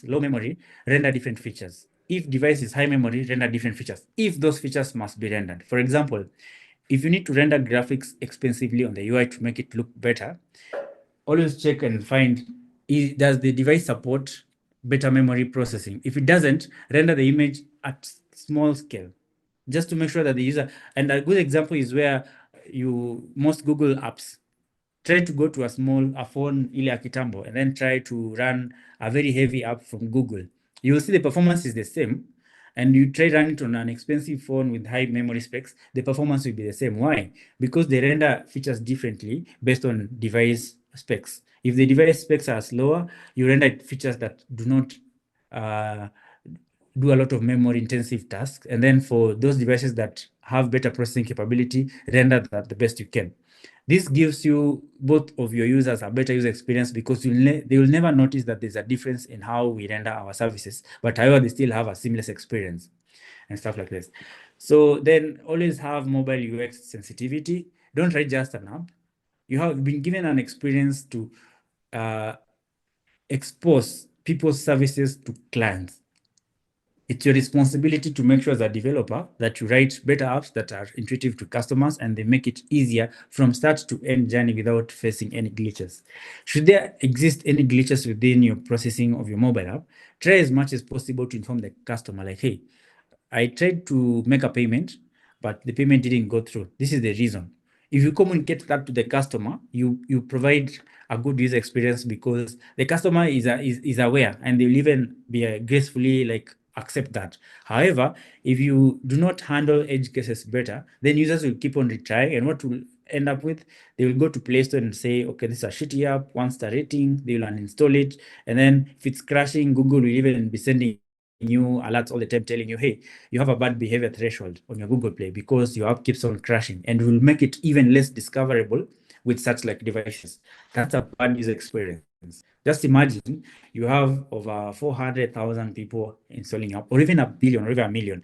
low memory, render different features. If device is high memory, render different features. If those features must be rendered. For example, if you need to render graphics expensively on the UI to make it look better, always check and find, does the device support better memory processing? If it doesn't, render the image at small scale, just to make sure that the user, and a good example is where most Google apps try to go to a phone ile ya kitambo and then try to run a very heavy app from Google. You will see the performance is the same, and you try run it on an expensive phone with high memory specs, the performance will be the same. Why? Because they render features differently based on device specs. If the device specs are slower, you render features that do not do a lot of memory intensive tasks. And then for those devices that have better processing capability, render that the best you can. This gives you both of your users a better user experience, because they will never notice that there's a difference in how we render our services, but however, they still have a seamless experience and stuff like this. So then always have mobile UX sensitivity. Don't write just an app. You have been given an experience to expose people's services to clients. It's your responsibility to make sure as a developer that you write better apps that are intuitive to customers and they make it easier from start to end journey without facing any glitches. Should there exist any glitches within your processing of your mobile app, try as much as possible to inform the customer like, hey, I tried to make a payment, but the payment didn't go through. This is the reason. If you communicate that to the customer, you provide a good user experience, because the customer is aware and they'll even be gracefully like accept that. However, if you do not handle edge cases better, then users will keep on retrying, and what will end up with, they will go to Play Store and say, okay, this is a shitty app, 1-star rating, they will uninstall it, and then if it's crashing, Google will even be sending you alerts all the time telling you, hey, you have a bad behavior threshold on your Google Play because your app keeps on crashing, and will make it even less discoverable with such like devices. That's a bad user experience. Just imagine you have over 400,000 people installing your app, or even a billion, or even a million,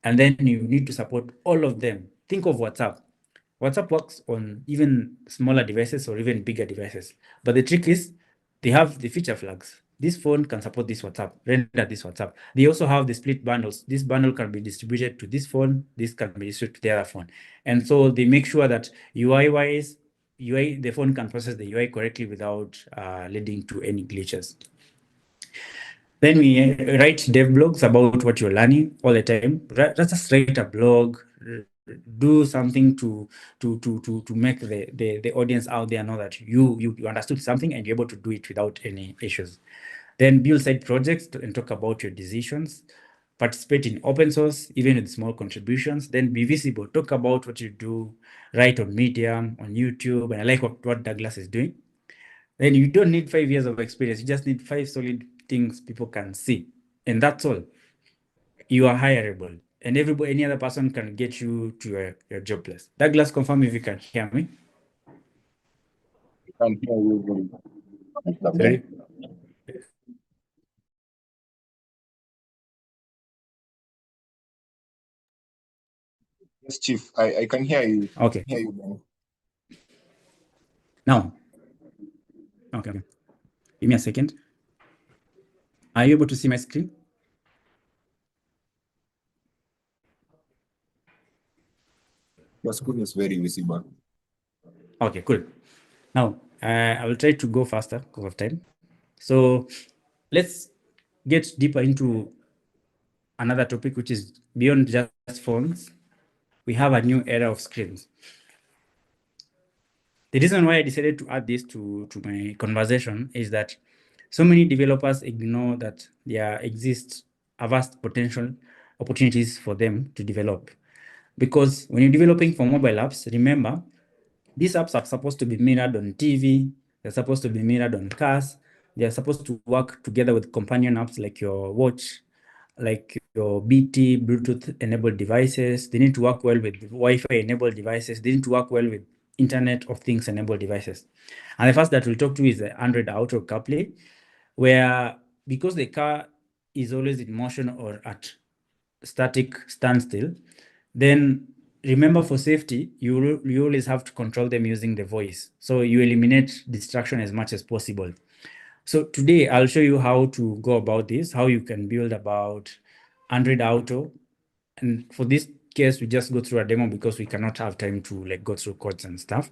and then you need to support all of them. Think of WhatsApp. WhatsApp works on even smaller devices or even bigger devices. But the trick is they have the feature flags. This phone can support this WhatsApp, render this WhatsApp. They also have the split bundles. This bundle can be distributed to this phone, this can be distributed to the other phone. And so they make sure that UI-wise, the phone can process the UI correctly without leading to any glitches. Then we write dev blogs about what you're learning all the time. Let's just write a blog, do something to make the audience out there know that you understood something and you're able to do it without any issues. Then build side projects and talk about your decisions. Participate in open source, even with small contributions. Then be visible. Talk about what you do. Write on Medium, on YouTube. And I like what Douglas is doing. Then you don't need 5 years of experience. You just need 5 solid things people can see. And that's all. You are hireable. And any other person can get you to your job place. Douglas, confirm if you can hear me. I can hear you very well. Mr. Sorry. Ben. Yes, Chief. I can hear you. Okay. Hear you, Ben. Now. Okay. Give me a second. Are you able to see my screen? Your screen is very visible. Okay, cool. Now, I will try to go faster because of time. So let's get deeper into another topic, which is beyond just phones. We have a new era of screens. The reason why I decided to add this to my conversation is that so many developers ignore that there exists a vast potential opportunities for them to develop. Because when you're developing for mobile apps, remember, these apps are supposed to be mirrored on TV, they're supposed to be mirrored on cars, they're supposed to work together with companion apps like your watch, like your BT, Bluetooth enabled devices. They need to work well with Wi-Fi enabled devices. They need to work well with Internet of Things enabled devices. And the first that we'll talk to is the Android Auto CarPlay, where because the car is always in motion or at static standstill, then remember, for safety, you always have to control them using the voice. So you eliminate distraction as much as possible. So today I'll show you how to go about this, how you can build about Android Auto. And for this case, we just go through a demo because we cannot have time to like go through codes and stuff.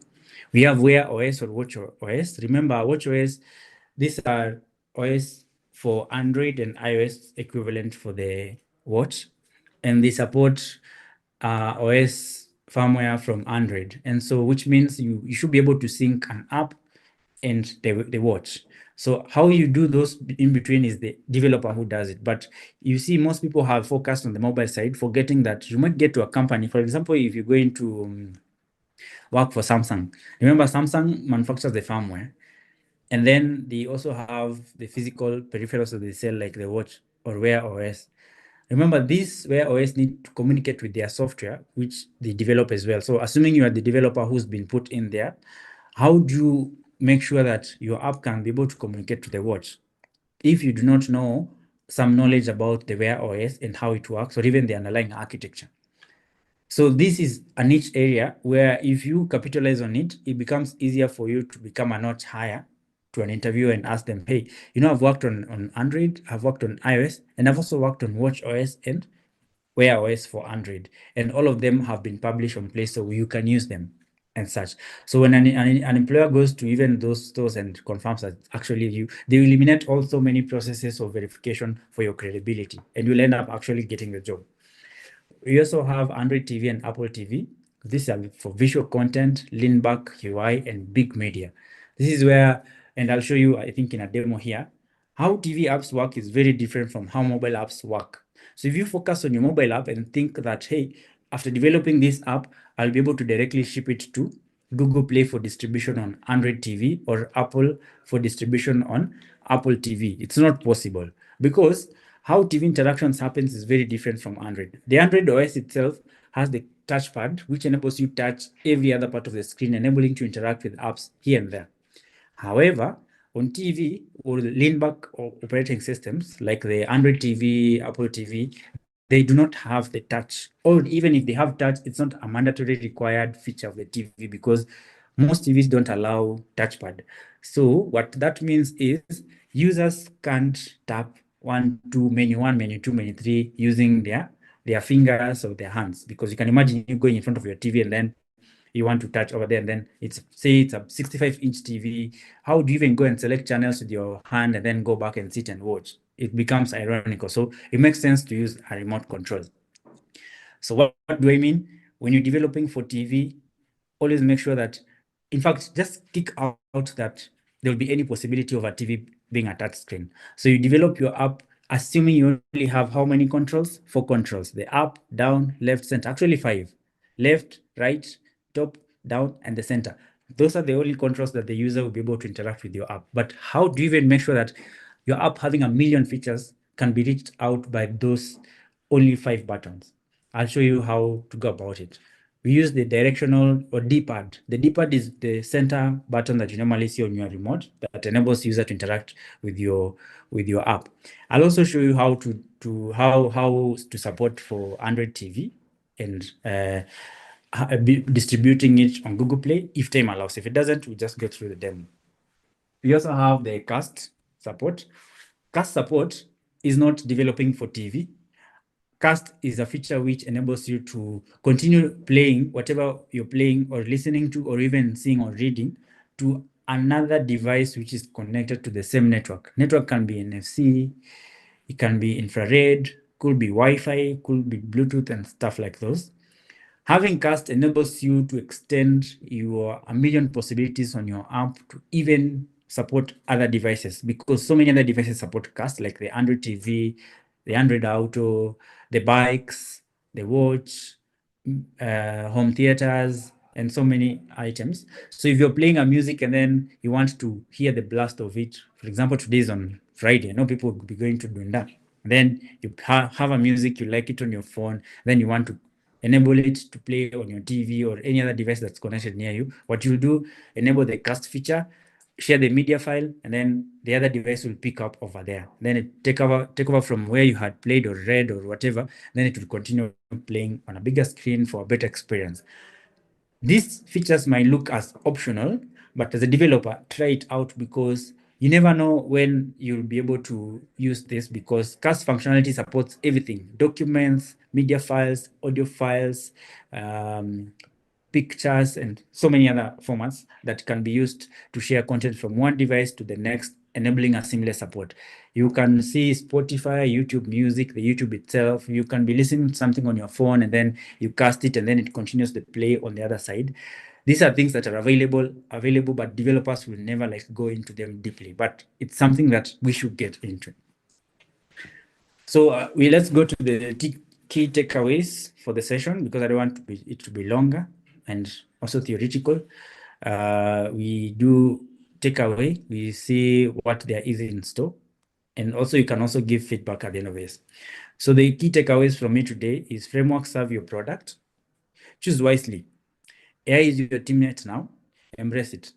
We have Wear OS or Watch OS. Remember, Watch OS, these are OS for Android and iOS equivalent for the watch. And they support OS firmware from Android. And so, which means you should be able to sync an app and the watch. So how you do those in between is the developer who does it. But you see, most people have focused on the mobile side, forgetting that you might get to a company. For example, if you're going to work for Samsung, remember Samsung manufactures the firmware, and then they also have the physical peripherals that they sell, like the watch or Wear OS. Remember, these Wear OS need to communicate with their software, which they develop as well. So assuming you are the developer who's been put in there, how do you make sure that your app can be able to communicate to the watch if you do not know some knowledge about the Wear OS and how it works, or even the underlying architecture? So this is a niche area where if you capitalize on it, it becomes easier for you to become a notch higher to an interviewer and ask them, hey, I've worked on Android, I've worked on iOS, and I've also worked on Watch OS and Wear OS for Android. And all of them have been published on Play Store where you can use them and such. So when an employer goes to even those stores and confirms that actually they will eliminate also many processes of verification for your credibility, and you'll end up actually getting the job. We also have Android TV and Apple TV. These are for visual content, lean back UI, and big media. This is where, and I'll show you, I think, in a demo here, how TV apps work is very different from how mobile apps work. So if you focus on your mobile app and think that, hey, after developing this app, I'll be able to directly ship it to Google Play for distribution on Android TV or Apple for distribution on Apple TV. It's not possible because how TV interactions happens is very different from Android. The Android OS itself has the touchpad, which enables you to touch every other part of the screen, enabling to interact with apps here and there. However, on TV or the lean-back operating systems like the Android TV, Apple TV, they do not have the touch. Or even if they have touch, it's not a mandatory required feature of the TV because most TVs don't allow touchpad. So what that means is users can't tap menu one, menu two, menu three using their fingers or their hands, because you can imagine you going in front of your TV and then you want to touch over there, and then it's a 65-inch TV. How do you even go and select channels with your hand and then go back and sit and watch? It becomes ironical. So it makes sense to use a remote control. So what do I mean? When you're developing for TV, always make sure that, in fact, just kick out that there will be any possibility of a TV being a touch screen. So you develop your app assuming you only have how many controls? 4 controls: the up, down, left, center. Actually 5: left, right, top, down, and the center. Those are the only controls that the user will be able to interact with your app. But how do you even make sure that your app, having a million features, can be reached out by those only 5 buttons? I'll show you how to go about it. We use the directional or D-pad. The D-pad is the center button that you normally see on your remote that enables user to interact with your app. I'll also show you how to support for Android TV and distributing it on Google Play if time allows. If it doesn't, we just go through the demo. We also have the cast support. Cast support is not developing for TV. Cast is a feature which enables you to continue playing whatever you're playing or listening to or even seeing or reading to another device which is connected to the same network. Network can be NFC, it can be infrared, could be Wi-Fi, could be Bluetooth and stuff like those. Having cast enables you to extend your a million possibilities on your app to even support other devices, because so many other devices support cast, like the Android TV, the Android Auto, the bikes, the watch, home theaters, and so many items. So if you're playing a music and then you want to hear the blast of it, for example, today is on Friday, I know people will be going to Dunda. Then you have a music, you like it on your phone, then you want to enable it to play on your TV or any other device that's connected near you. What you'll do, enable the cast feature, share the media file, and then the other device will pick up over there. Then it take over from where you had played or read or whatever. Then it will continue playing on a bigger screen for a better experience. These features might look as optional, but as a developer, try it out, because you never know when you'll be able to use this, because cast functionality supports everything: documents, media files, audio files, pictures, and so many other formats that can be used to share content from one device to the next, enabling a seamless support. You can see Spotify, YouTube Music, the YouTube itself. You can be listening to something on your phone and then you cast it and then it continues to play on the other side. These are things that are available, but developers will never go into them deeply. But it's something that we should get into. So let's go to the key takeaways for the session, because I don't want it to be longer and also theoretical. We do takeaway, we see what there is in store, and also you can also give feedback at the end of this. So the key takeaways from me today is: framework serve your product, choose wisely. AI is your teammate now, embrace it.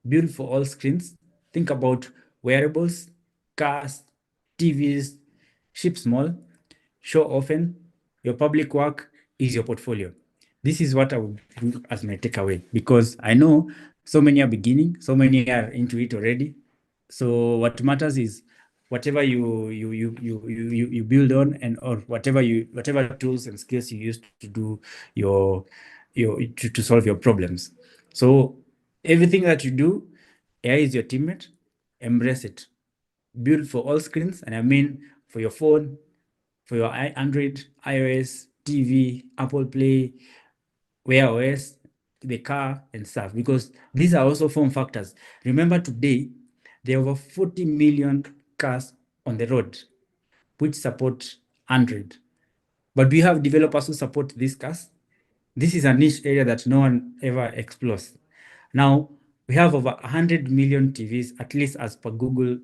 Build for all screens. Think about wearables, cars, TVs. Ship small, show often. Your public work is your portfolio. This is what I would do as my takeaway, because I know so many are beginning, so many are into it already. So what matters is whatever you build on, and or whatever tools and skills you use to do to solve your problems. So everything that you do, AI is your teammate. Embrace it. Build for all screens, and I mean for your phone, for your Android, iOS, TV, Apple Play, Wear OS, the car, and stuff, because these are also form factors. Remember, today there are over 40 million cars on the road which support Android, but we have developers who support these cars. This is a niche area that no one ever explores. Now we have over 100 million TVs, at least as per Google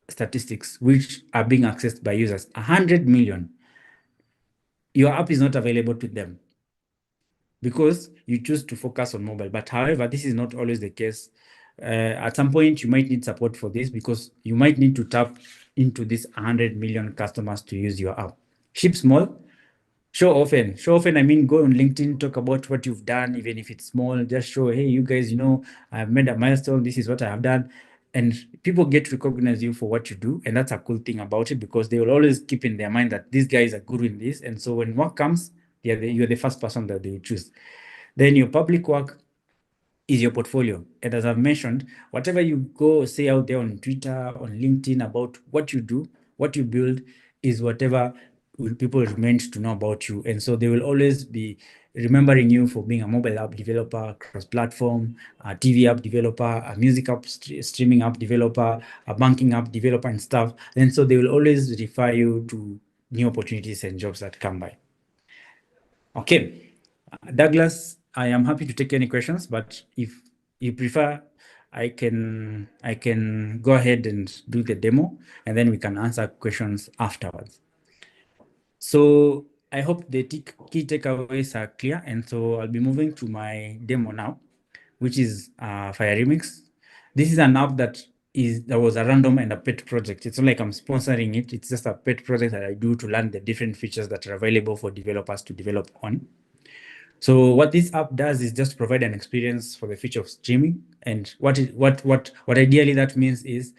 statistics which are being accessed by users, 100 million, your app is not available to them because you choose to focus on mobile. But however, this is not always the case. At some point, you might need support for this because you might need to tap into this 100 million customers to use your app. Ship small, show often. Show often, I mean, go on LinkedIn, talk about what you've done, even if it's small. Just show, hey, you guys, I've made a milestone. This is what I have done. And people get to recognize you for what you do. And that's a cool thing about it because they will always keep in their mind that these guys are good in this. And so when work comes, you're the first person that they will choose. Then your public work is your portfolio. And as I've mentioned, whatever you go say out there on Twitter, on LinkedIn about what you do, what you build is whatever people are meant to know about you. And so they will always be remembering you for being a mobile app developer, cross-platform, a TV app developer, a music app streaming app developer, a banking app developer and stuff. And so they will always refer you to new opportunities and jobs that come by. Okay. Douglas, I am happy to take any questions, but if you prefer, I can go ahead and do the demo, and then we can answer questions afterwards. So I hope the key takeaways are clear, and so I'll be moving to my demo now, which is Fire Remix. This is an app that was a random and a pet project. It's not like I'm sponsoring it. It's just a pet project that I do to learn the different features that are available for developers to develop on. So what this app does is just provide an experience for the future of streaming. And what ideally that means is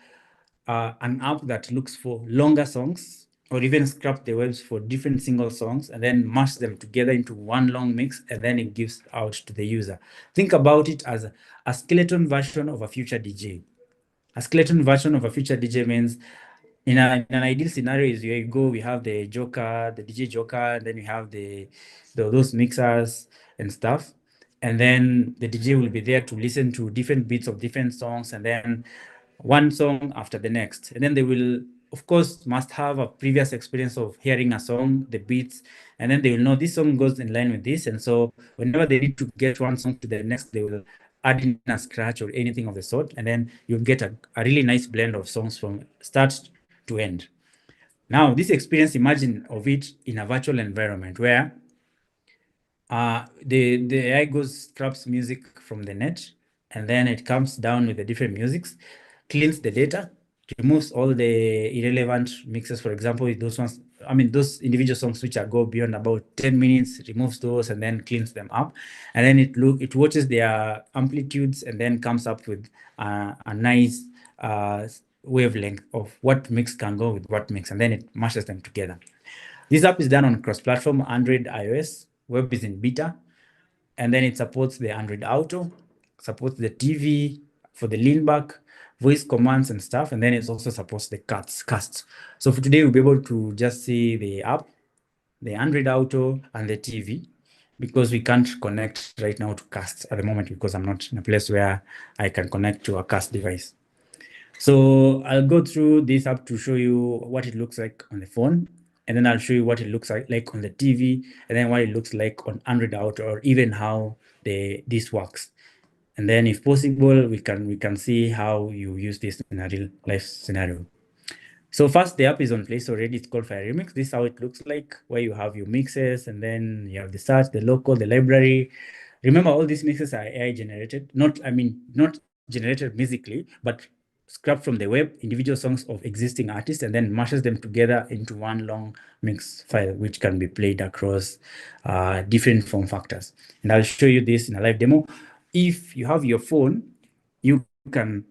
an app that looks for longer songs or even scrap the waves for different single songs and then mash them together into one long mix, and then it gives out to the user. Think about it as a skeleton version of a future DJ. A skeleton version of a future DJ means in an ideal scenario is where you go, we have the Joker, the DJ Joker, then we have those mixers and stuff. And then the DJ will be there to listen to different beats of different songs, and then one song after the next. And then they will, of course, must have a previous experience of hearing a song, the beats, and then they will know this song goes in line with this. And so whenever they need to get one song to the next, they will add in a scratch or anything of the sort. And then you'll get a really nice blend of songs from start to end. Now, this experience, imagine of it in a virtual environment where the AI goes scraps music from the net, and then it comes down with the different musics, cleans the data, removes all the irrelevant mixes. For example, those ones, I mean, those individual songs which are go beyond about 10 minutes, removes those and then cleans them up. And then it watches their amplitudes and then comes up with a nice wavelength of what mix can go with what mix, and then it mashes them together. This app is done on cross-platform, Android, iOS. Web is in beta, and then it supports the Android Auto, supports the TV for the lean back, voice commands and stuff, and then it also supports the casts. So for today, we'll be able to just see the app, the Android Auto, and the TV, because we can't connect right now to casts at the moment because I'm not in a place where I can connect to a cast device. So I'll go through this app to show you what it looks like on the phone, and then I'll show you what it looks like on the TV, and then what it looks like on Android Auto, or even how this works. And then if possible, we can see how you use this in a real life scenario. So first, the app is on Play Store already. It's called Fire Remix. This is how it looks like, where you have your mixes, and then you have the search, the local, the library. Remember, all these mixes are AI generated. Not generated musically, but scrapped from the web, individual songs of existing artists, and then mashes them together into one long mix file, which can be played across different form factors. And I'll show you this in a live demo. If you have your phone, you can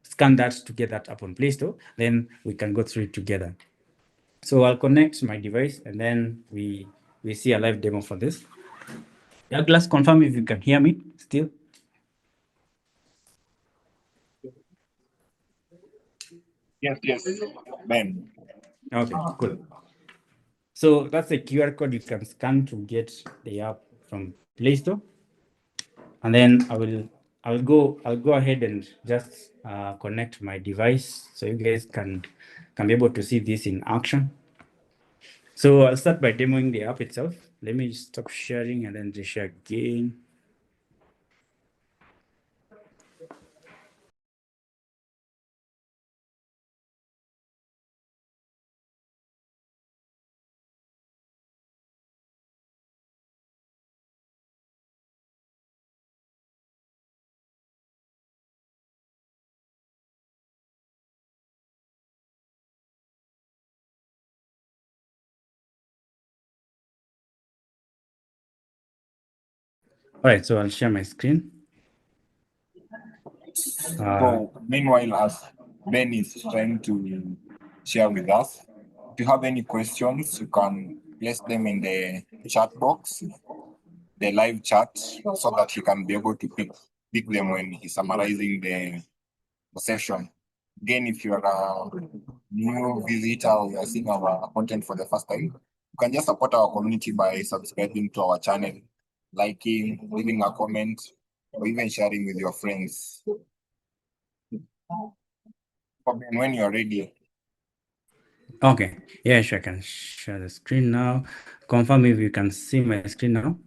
scan that to get that up on Play Store, then we can go through it together. So I'll connect my device, and then we see a live demo for this. Douglas, confirm if you can hear me still. Yes, yes, Ben. Okay, cool. So that's a QR code you can scan to get the app from Play Store. And then I'll go ahead and just connect my device so you guys can be able to see this in action. So I'll start by demoing the app itself. Let me stop sharing and then share again. All right, so I'll share my screen. So meanwhile, as Ben is trying to share with us, if you have any questions, you can place them in the chat box, the live chat, so that he can be able to pick them when he's summarizing the session. Again, if you're a new visitor or you're seeing our content for the first time, you can just support our community by subscribing to our channel, liking, leaving a comment, or even sharing with your friends. Fabian, when you're ready. Okay, yeah, sure, I can share the screen now. Confirm if you can see my screen now.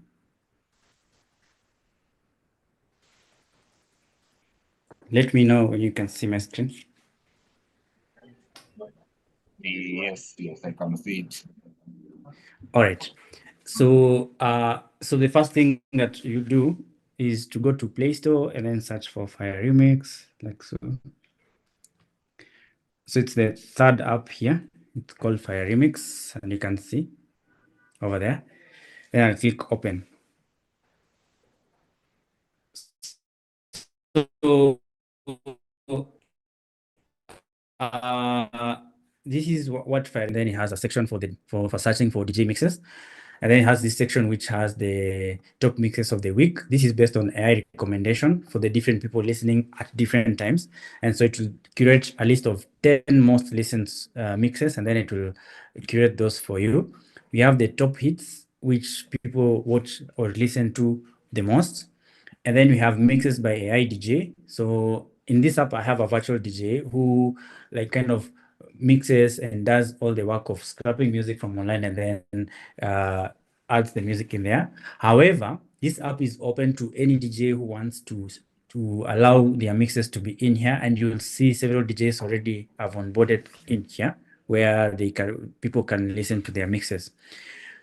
Let me know when you can see my screen. Yes, I can see it. All right. So the first thing that you do is to go to Play Store and then search for Fire Remix, like so. So it's the third app here. It's called Fire Remix, and you can see over there. Then I'll click open. So this is what Fire. Then it has a section for searching for DJ mixes. And then it has this section which has the top mixes of the week. This is based on AI recommendation for the different people listening at different times. And so it will curate a list of 10 most listened mixes, and then it will curate those for you. We have the top hits, which people watch or listen to the most. And then we have mixes by AI DJ. So in this app, I have a virtual DJ who like kind of mixes and does all the work of scrapping music from online and then adds the music in there. However, this app is open to any DJ who wants to allow their mixes to be in here, and you'll see several DJs already have onboarded in here where people can listen to their mixes.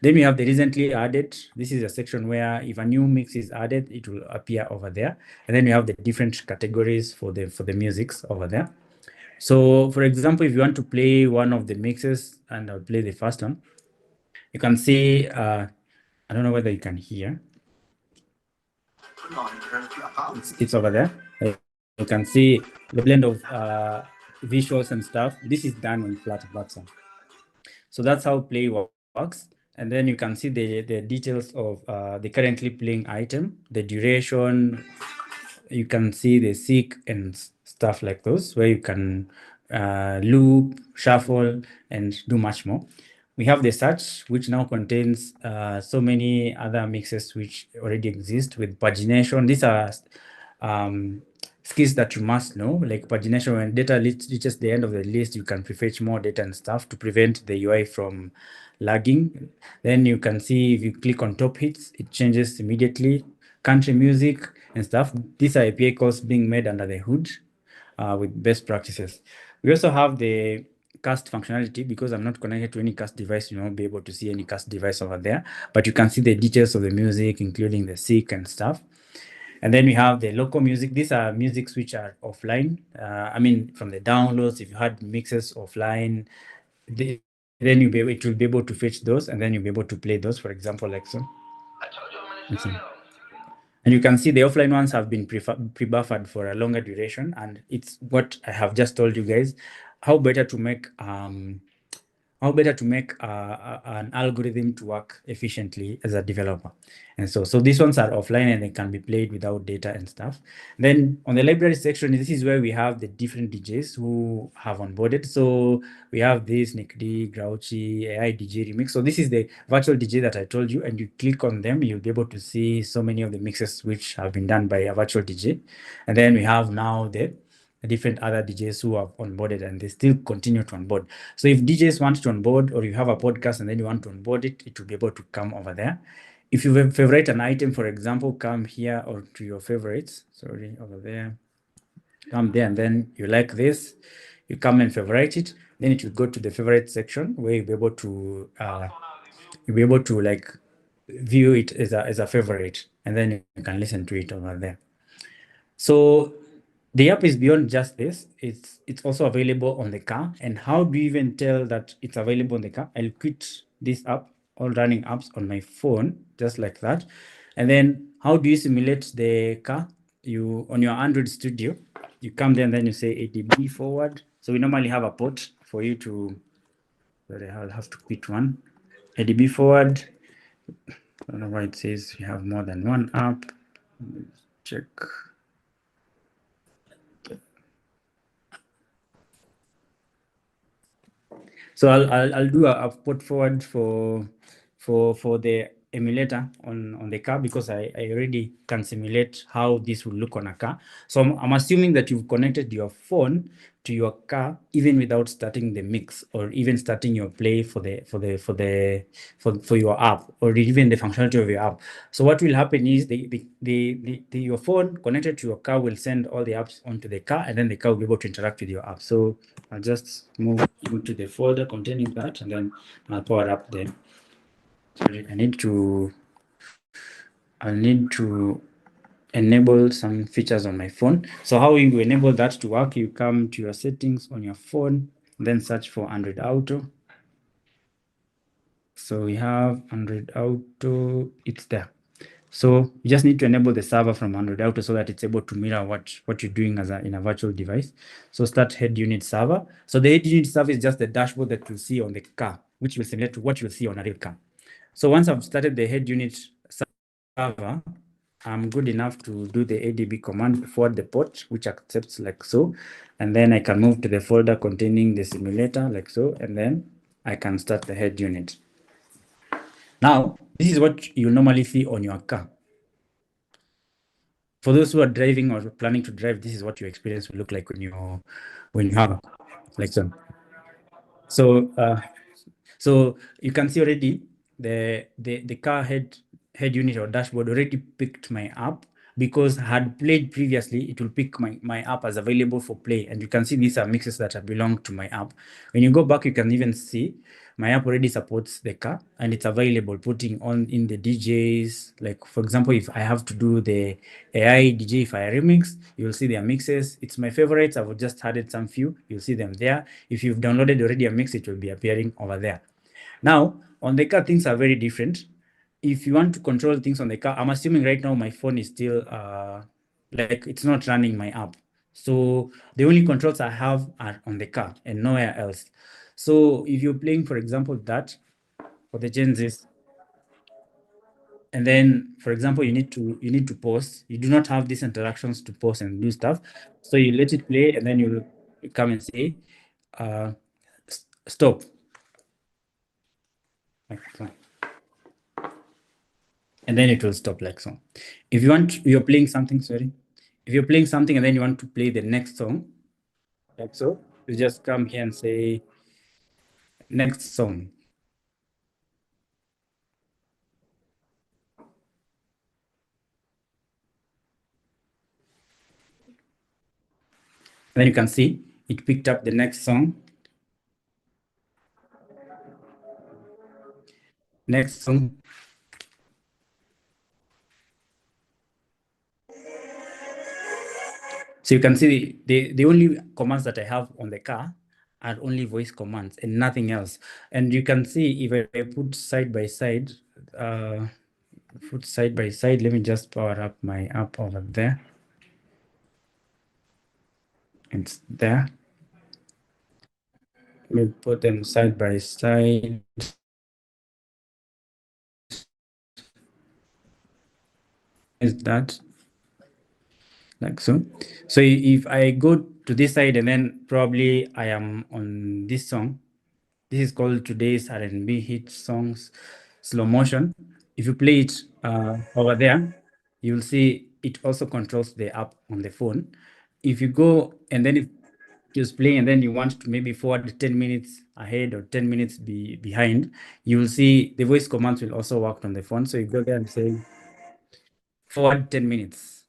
Then we have the recently added. This is a section where if a new mix is added, it will appear over there. And then we have the different categories for the musics over there. So for example, if you want to play one of the mixes, and I'll play the first one, you can see, I don't know whether you can hear. It's over there. You can see the blend of visuals and stuff. This is done in Flutter. So that's how play works. And then you can see the details of the currently playing item, the duration. You can see the seek and stuff like those, where you can loop, shuffle, and do much more. We have the search, which now contains so many other mixes which already exist with pagination. These are skills that you must know, like pagination. When data reaches the end of the list, you can prefetch more data and stuff to prevent the UI from lagging. Then you can see if you click on top hits, it changes immediately. Country music and stuff. These are API calls being made under the hood with best practices. We also have the cast functionality. Because I'm not connected to any cast device, you won't be able to see any cast device over there, but you can see the details of the music, including the seek and stuff. And then we have the local music. These are musics which are offline. I mean, from the downloads, if you had mixes offline, then it will be able to fetch those, and then you'll be able to play those, for example, like so. And you can see the offline ones have been pre-buffered for a longer duration, and it's what I have just told you guys, how better to make an algorithm to work efficiently as a developer. And so these ones are offline and they can be played without data and stuff. Then on the library section, this is where we have the different DJs who have onboarded. So we have this Nick D, Grouchy, AI DJ Remix. So this is the virtual DJ that I told you, and you click on them, you'll be able to see so many of the mixes which have been done by a virtual DJ. And then we have now the different other DJs who have onboarded, and they still continue to onboard. So if DJs want to onboard, or you have a podcast and then you want to onboard it, it will be able to come over there. If you favorite an item, for example, come here or to your favorites. Sorry, over there. Come there, and then you like this. You come and favorite it. Then it will go to the favorite section where you'll be able to like view it as a favorite, and then you can listen to it over there. So the app is beyond just this. It's also available on the car. And how do you even tell that it's available on the car? I'll quit this app, all running apps on my phone, just like that. And then How do you simulate the car? You on your Android Studio, you come there and then you say ADB forward. So we normally have a port for you to. Sorry, I'll have to quit one. ADB forward. I don't know why it says you have more than one app. Check. So I'll do a port forward for the emulator on the car because I already can simulate how this will look on a car. So I'm assuming that you've connected your phone to your car even without starting the mix or even starting your play for your app or even the functionality of your app. So what will happen is your phone connected to your car will send all the apps onto the car, and then the car will be able to interact with your app. So I'll just move into the folder containing that, and then I'll power up the. Sorry, I'll need to enable some features on my phone. So how you enable that to work, you come to your settings on your phone, then search for Android Auto. So we have Android Auto, it's there. So you just need to enable the server from Android Auto so that it's able to mirror what you're doing in a virtual device. So start head unit server. So the head unit server is just the dashboard that you see on the car, which will simulate to what you'll see on a real car. So once I've started the head unit server, I'm good enough to do the ADB command forward the port, which accepts like so. And then I can move to the folder containing the simulator like so, and then I can start the head unit. Now, this is what you normally see on your car. For those who are driving or planning to drive, this is what your experience will look like when you have like so. So so you can see already the car head unit or dashboard already picked my app because had played previously, it will pick my app as available for play. And you can see these are mixes that have belonged to my app. When you go back, you can even see my app already supports the car and it's available, putting on in the DJs. Like for example, if I have to do the AI DJ fire remix, you'll see their mixes. It's my favorites. I've just added some few. You'll see them there. If you've downloaded already a mix, it will be appearing over there. Now, on the car, things are very different. If you want to control things on the car, I'm assuming right now my phone is still like it's not running my app. So the only controls I have are on the car and nowhere else. So if you're playing, for example, that for the Genesis, and then, for example, you need to pause. You do not have these interactions to pause and do stuff. So you let it play, and then you come and say, stop. Like so. And then it will stop like so. If you're playing something, sorry. If you're playing something and then you want to play the next song, like so, you just come here and say next song. Then you can see it picked up the next song. Next song. So you can see the only commands that I have on the car are only voice commands and nothing else. And you can see if I put side by side, let me just power up my app over there. It's there. Let me put them side by side. Is that like so? So if I go to this side and then probably I am on this song, this is called today's R&B hit songs slow motion. If you play it over there, you'll see it also controls the app on the phone. If you go and then if just playing and then you want to maybe forward 10 minutes ahead or 10 minutes behind, you will see the voice commands will also work on the phone. So you go there and say forward 10 minutes.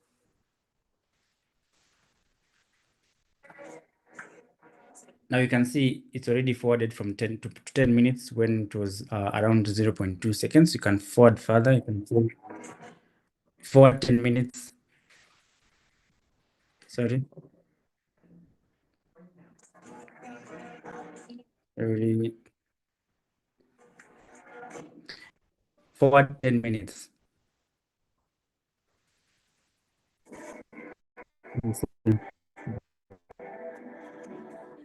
Now you can see it's already forwarded from 10 to 10 minutes when it was around 0.2 seconds. You can forward further. You can forward 10 minutes. Sorry. Already forward 10 minutes.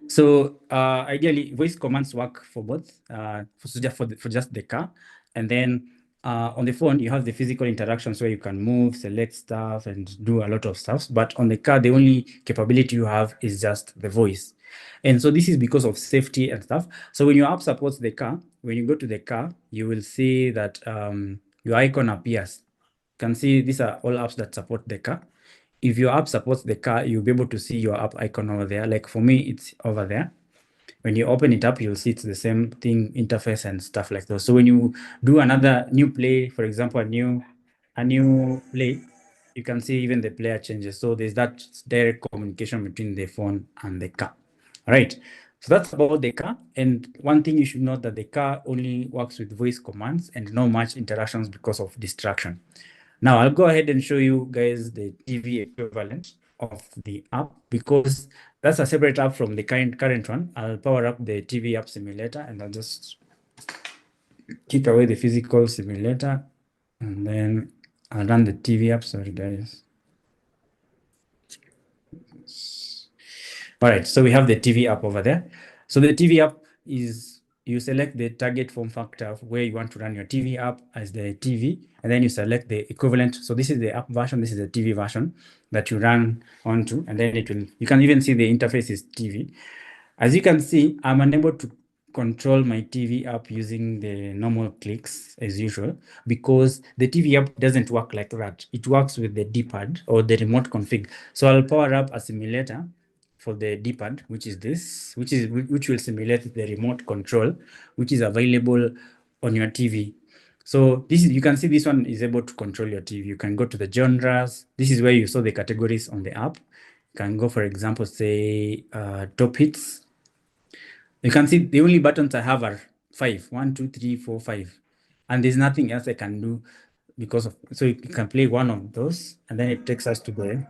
So ideally, voice commands work for both, for just the car, and then on the phone you have the physical interactions where you can move, select stuff, and do a lot of stuff. But on the car, the only capability you have is just the voice, and so this is because of safety and stuff. So when your app supports the car, when you go to the car, you will see that your icon appears. You can see these are all apps that support the car. If your app supports the car, you'll be able to see your app icon over there. Like for me, it's over there. When you open it up, you'll see it's the same thing, interface and stuff like that. So when you do another new play, for example, a new play, you can see even the player changes. So there's that direct communication between the phone and the car. All right. So that's about the car. And one thing you should note that the car only works with voice commands and not much interactions because of distraction. Now I'll go ahead and show you guys the TV equivalent of the app because that's a separate app from the current one. I'll power up the TV app simulator and I'll just kick away the physical simulator and then I'll run the TV app. Sorry, guys. All right, so we have the TV app over there. So the TV app is you select the target form factor of where you want to run your TV app as the TV, and then you select the equivalent. So this is the app version, this is the TV version that you run onto, and then it will, you can even see the interface is TV. As you can see, I'm unable to control my TV app using the normal clicks as usual because the TV app doesn't work like that. It works with the D-pad or the remote config. So I'll power up a simulator for the D-pad, which is this, which will simulate the remote control, which is available on your TV. So this is, you can see this one is able to control your TV. You can go to the genres. This is where you saw the categories on the app. You can go, for example, say top hits. You can see the only buttons I have are 5. 1, 2, 3, 4, 5. And there's nothing else I can do because of, so you can play one of those and then it takes us to the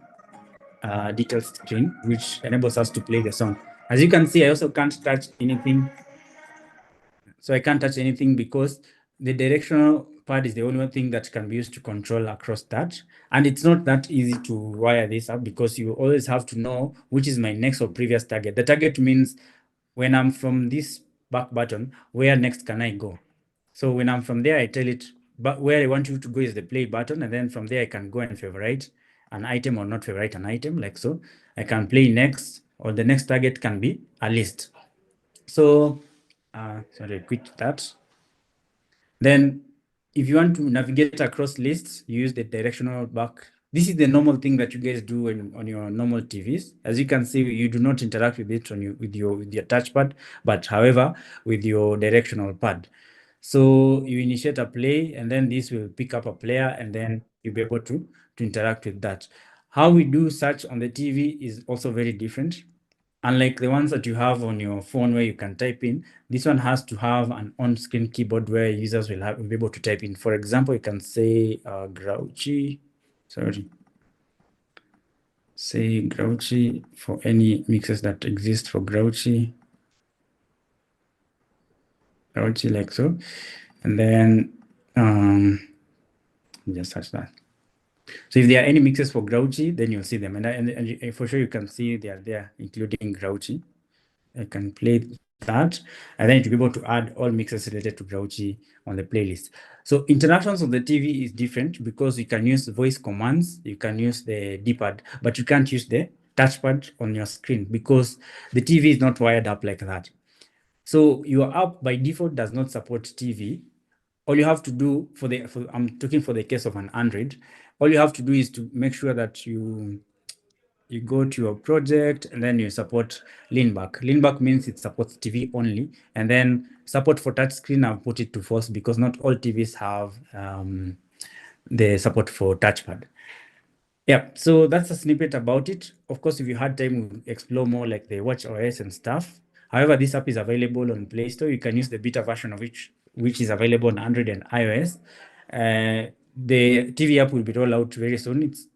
detail screen, which enables us to play the song. As you can see, I also can't touch anything. So I can't touch anything because the directional pad is the only one thing that can be used to control across that. And it's not that easy to wire this up because you always have to know which is my next or previous target. The target means when I'm from this back button, where next can I go? So when I'm from there, I tell it, but where I want you to go is the play button. And then from there, I can go and favorite an item or not favorite an item, like so. I can play next, or the next target can be a list. So, sorry, quit that. Then if you want to navigate across lists, you use the directional back. This is the normal thing that you guys do on your normal TVs. As you can see, you do not interact with it with your touchpad, but however, with your directional pad. So you initiate a play, and then this will pick up a player, and then you'll be able to interact with that. How we do search on the TV is also very different. Unlike the ones that you have on your phone where you can type in, this one has to have an on-screen keyboard where users will be able to type in. For example, you can say grouchy, sorry, say grouchy for any mixes that exist for grouchy like so. And then just search that. So if there are any mixes for grouchy, then you'll see them. And for sure you can see they are there, including grouchy. I can play that, and then to be able to add all mixes related to grouchy on the playlist. So interactions on the TV is different because you can use voice commands, you can use the D-pad, but you can't use the touchpad on your screen because the TV is not wired up like that. So your app by default does not support TV. All you have to do I'm talking for the case of an Android, all you have to do is to make sure that you go to your project and then you support lean back. Lean back means it supports TV only, and then support for touchscreen, I've put it to false because not all TVs have the support for touchpad. Yeah, so that's a snippet about it. Of course, if you had time, we'll explore more like the watch OS and stuff. However, this app is available on Play Store. You can use the beta version of which is available on Android and iOS. The TV app will be rolled out very soon. It's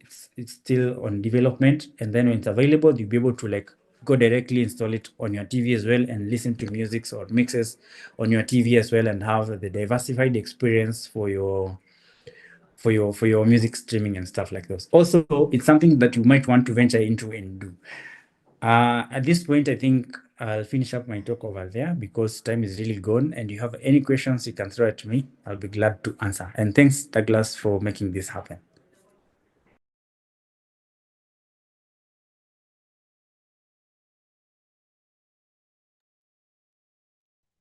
still on development, and then when it's available, you'll be able to like go directly install it on your TV as well and listen to music or mixes on your TV as well and have the diversified experience for for your music streaming and stuff like those. Also, it's something that you might want to venture into and do. At this point, I think I'll finish up my talk over there because time is really gone. And you have any questions, you can throw at me. I'll be glad to answer. And thanks, Douglas, for making this happen.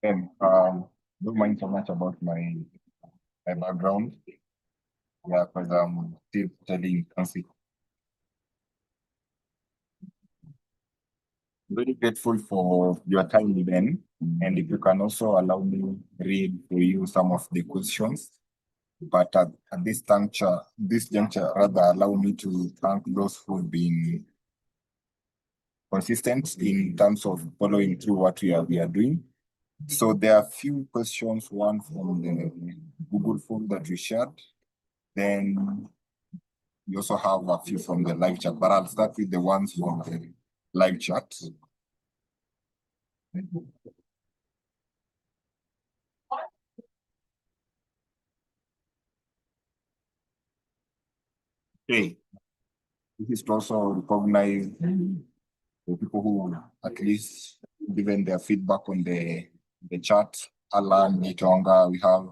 And don't mind so much about my background. Yeah, because I'm still studying country. Very grateful for your time, Ben. And if you can also allow me read for you some of the questions. But at this juncture, rather allow me to thank those who've been consistent in terms of following through what we are doing. So there are a few questions, one from the Google form that we shared. Then we also have a few from the live chat, but I'll start with the ones from the live chat. Okay, this is to also recognize the people who at least given their feedback on the chat. Alan Nitonga, we have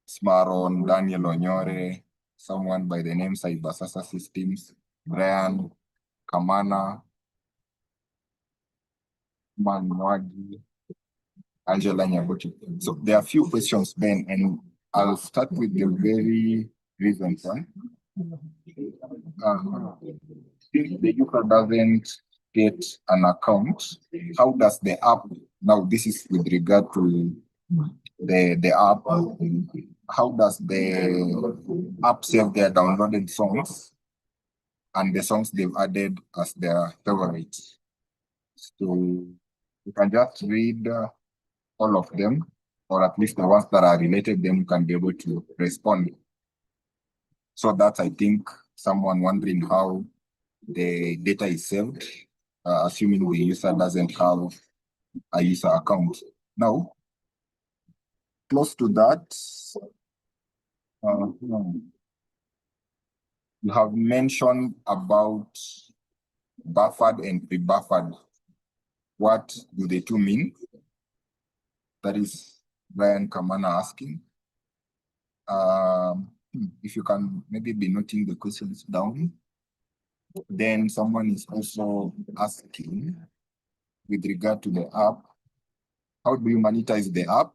Smaron, Daniel Onyore, someone by the name Cybersasa Systems, Brian Kamana, Manwagi, Angela Nyabuti. So there are a few questions, Ben, and I'll start with the very recent one. If the user doesn't get an account, how does the app, now this is with regard to the app, how does the app save their downloaded songs and the songs they've added as their favorites? So you can just read all of them, or at least the ones that are related, then you can be able to respond. So that's, I think, someone wondering how the data is saved, assuming the user doesn't have a user account. Now, close to that, you have mentioned about buffered and pre-buffered. What do the two mean? That is Brian Kamana asking. If you can maybe be noting the questions down. Then someone is also asking with regard to the app, how do you monetize the app?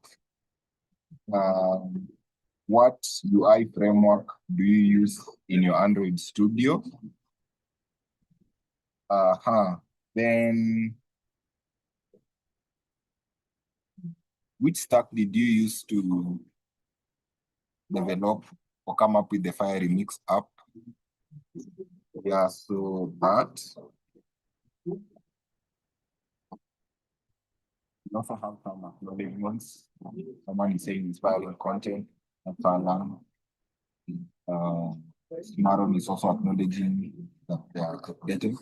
What UI framework do you use in your Android Studio? Then which stack did you use to develop or come up with the Fire Remix app? Yeah, so that. We also have some acknowledgements. Someone is saying inspiring content. Maron is also acknowledging that they are updated.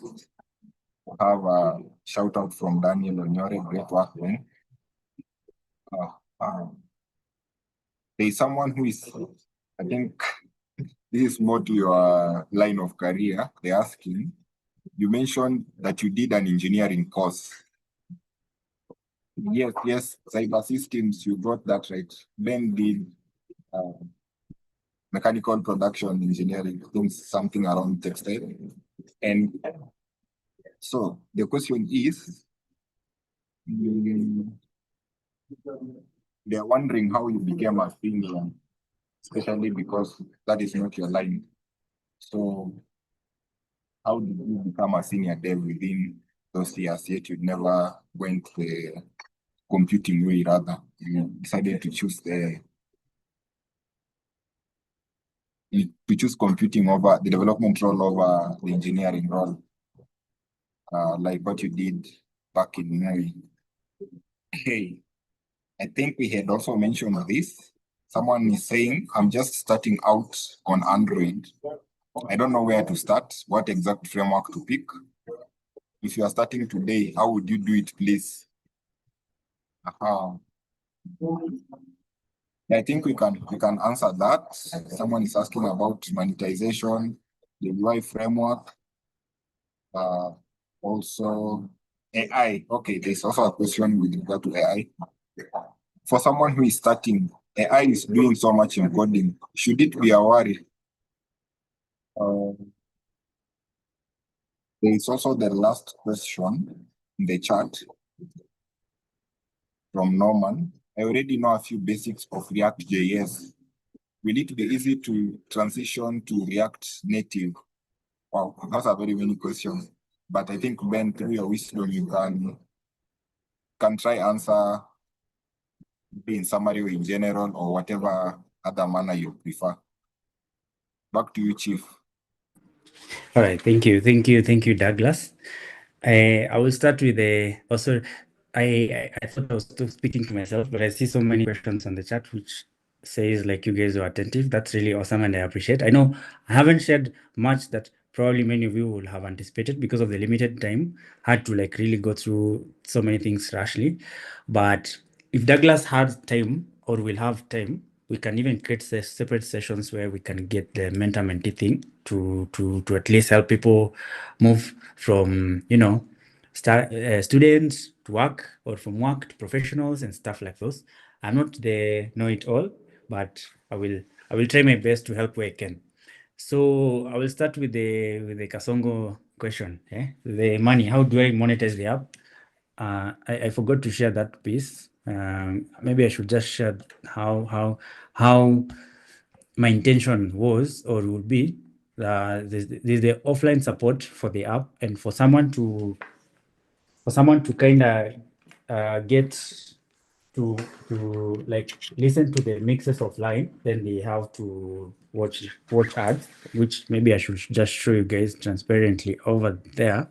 We have a shout out from Daniel Onyore, great work, man. There's someone who is, I think, this is more to your line of career. They're asking, you mentioned that you did an engineering course. Yes, cyber systems, you got that right. Ben did mechanical production engineering, something around textile. And so the question is, they're wondering how you became a senior, especially because that is not your line. So how did you become a senior dev within those years, yet you never went the computing way, rather? You decided to choose computing over the development role over the engineering role, like what you did back in Mary. Hey, I think we had also mentioned this. Someone is saying, I'm just starting out on Android. I don't know where to start, what exact framework to pick. If you are starting today, how would you do it, please? I think we can answer that. Someone is asking about monetization, the UI framework, also AI. Okay, there's also a question with regard to AI. For someone who is starting, AI is doing so much in coding. Should it be a worry? Uh, there is also the last question in the chat from Norman. I already know a few basics of React.js. Will it be easy to transition to React Native? Wow, that's a very many questions. But I think Ben, through your wisdom, you can try answer in summary or in general or whatever other manner you prefer. Back to you, Chief. All right, thank you, Douglas. I will start with the also. I thought I was still speaking to myself, but I see so many questions on the chat which says like you guys were attentive. That's really awesome, and I appreciate. I know I haven't shared much that probably many of you will have anticipated because of the limited time. Had to like really go through so many things rashly, but if Douglas had time or will have time, we can even create separate sessions where we can get the mentor-mentee thing to at least help people move from students to work or from work to professionals and stuff like those. I'm not the know-it-all, but I will try my best to help where I can. So I will start with the Kasongo question. The money. How do I monetize the app? I forgot to share that piece. Maybe I should just share how my intention was or would be. There's the offline support for the app, and for someone to kind of get to like listen to the mixes offline, then they have to watch ads, which maybe I should just show you guys transparently over there.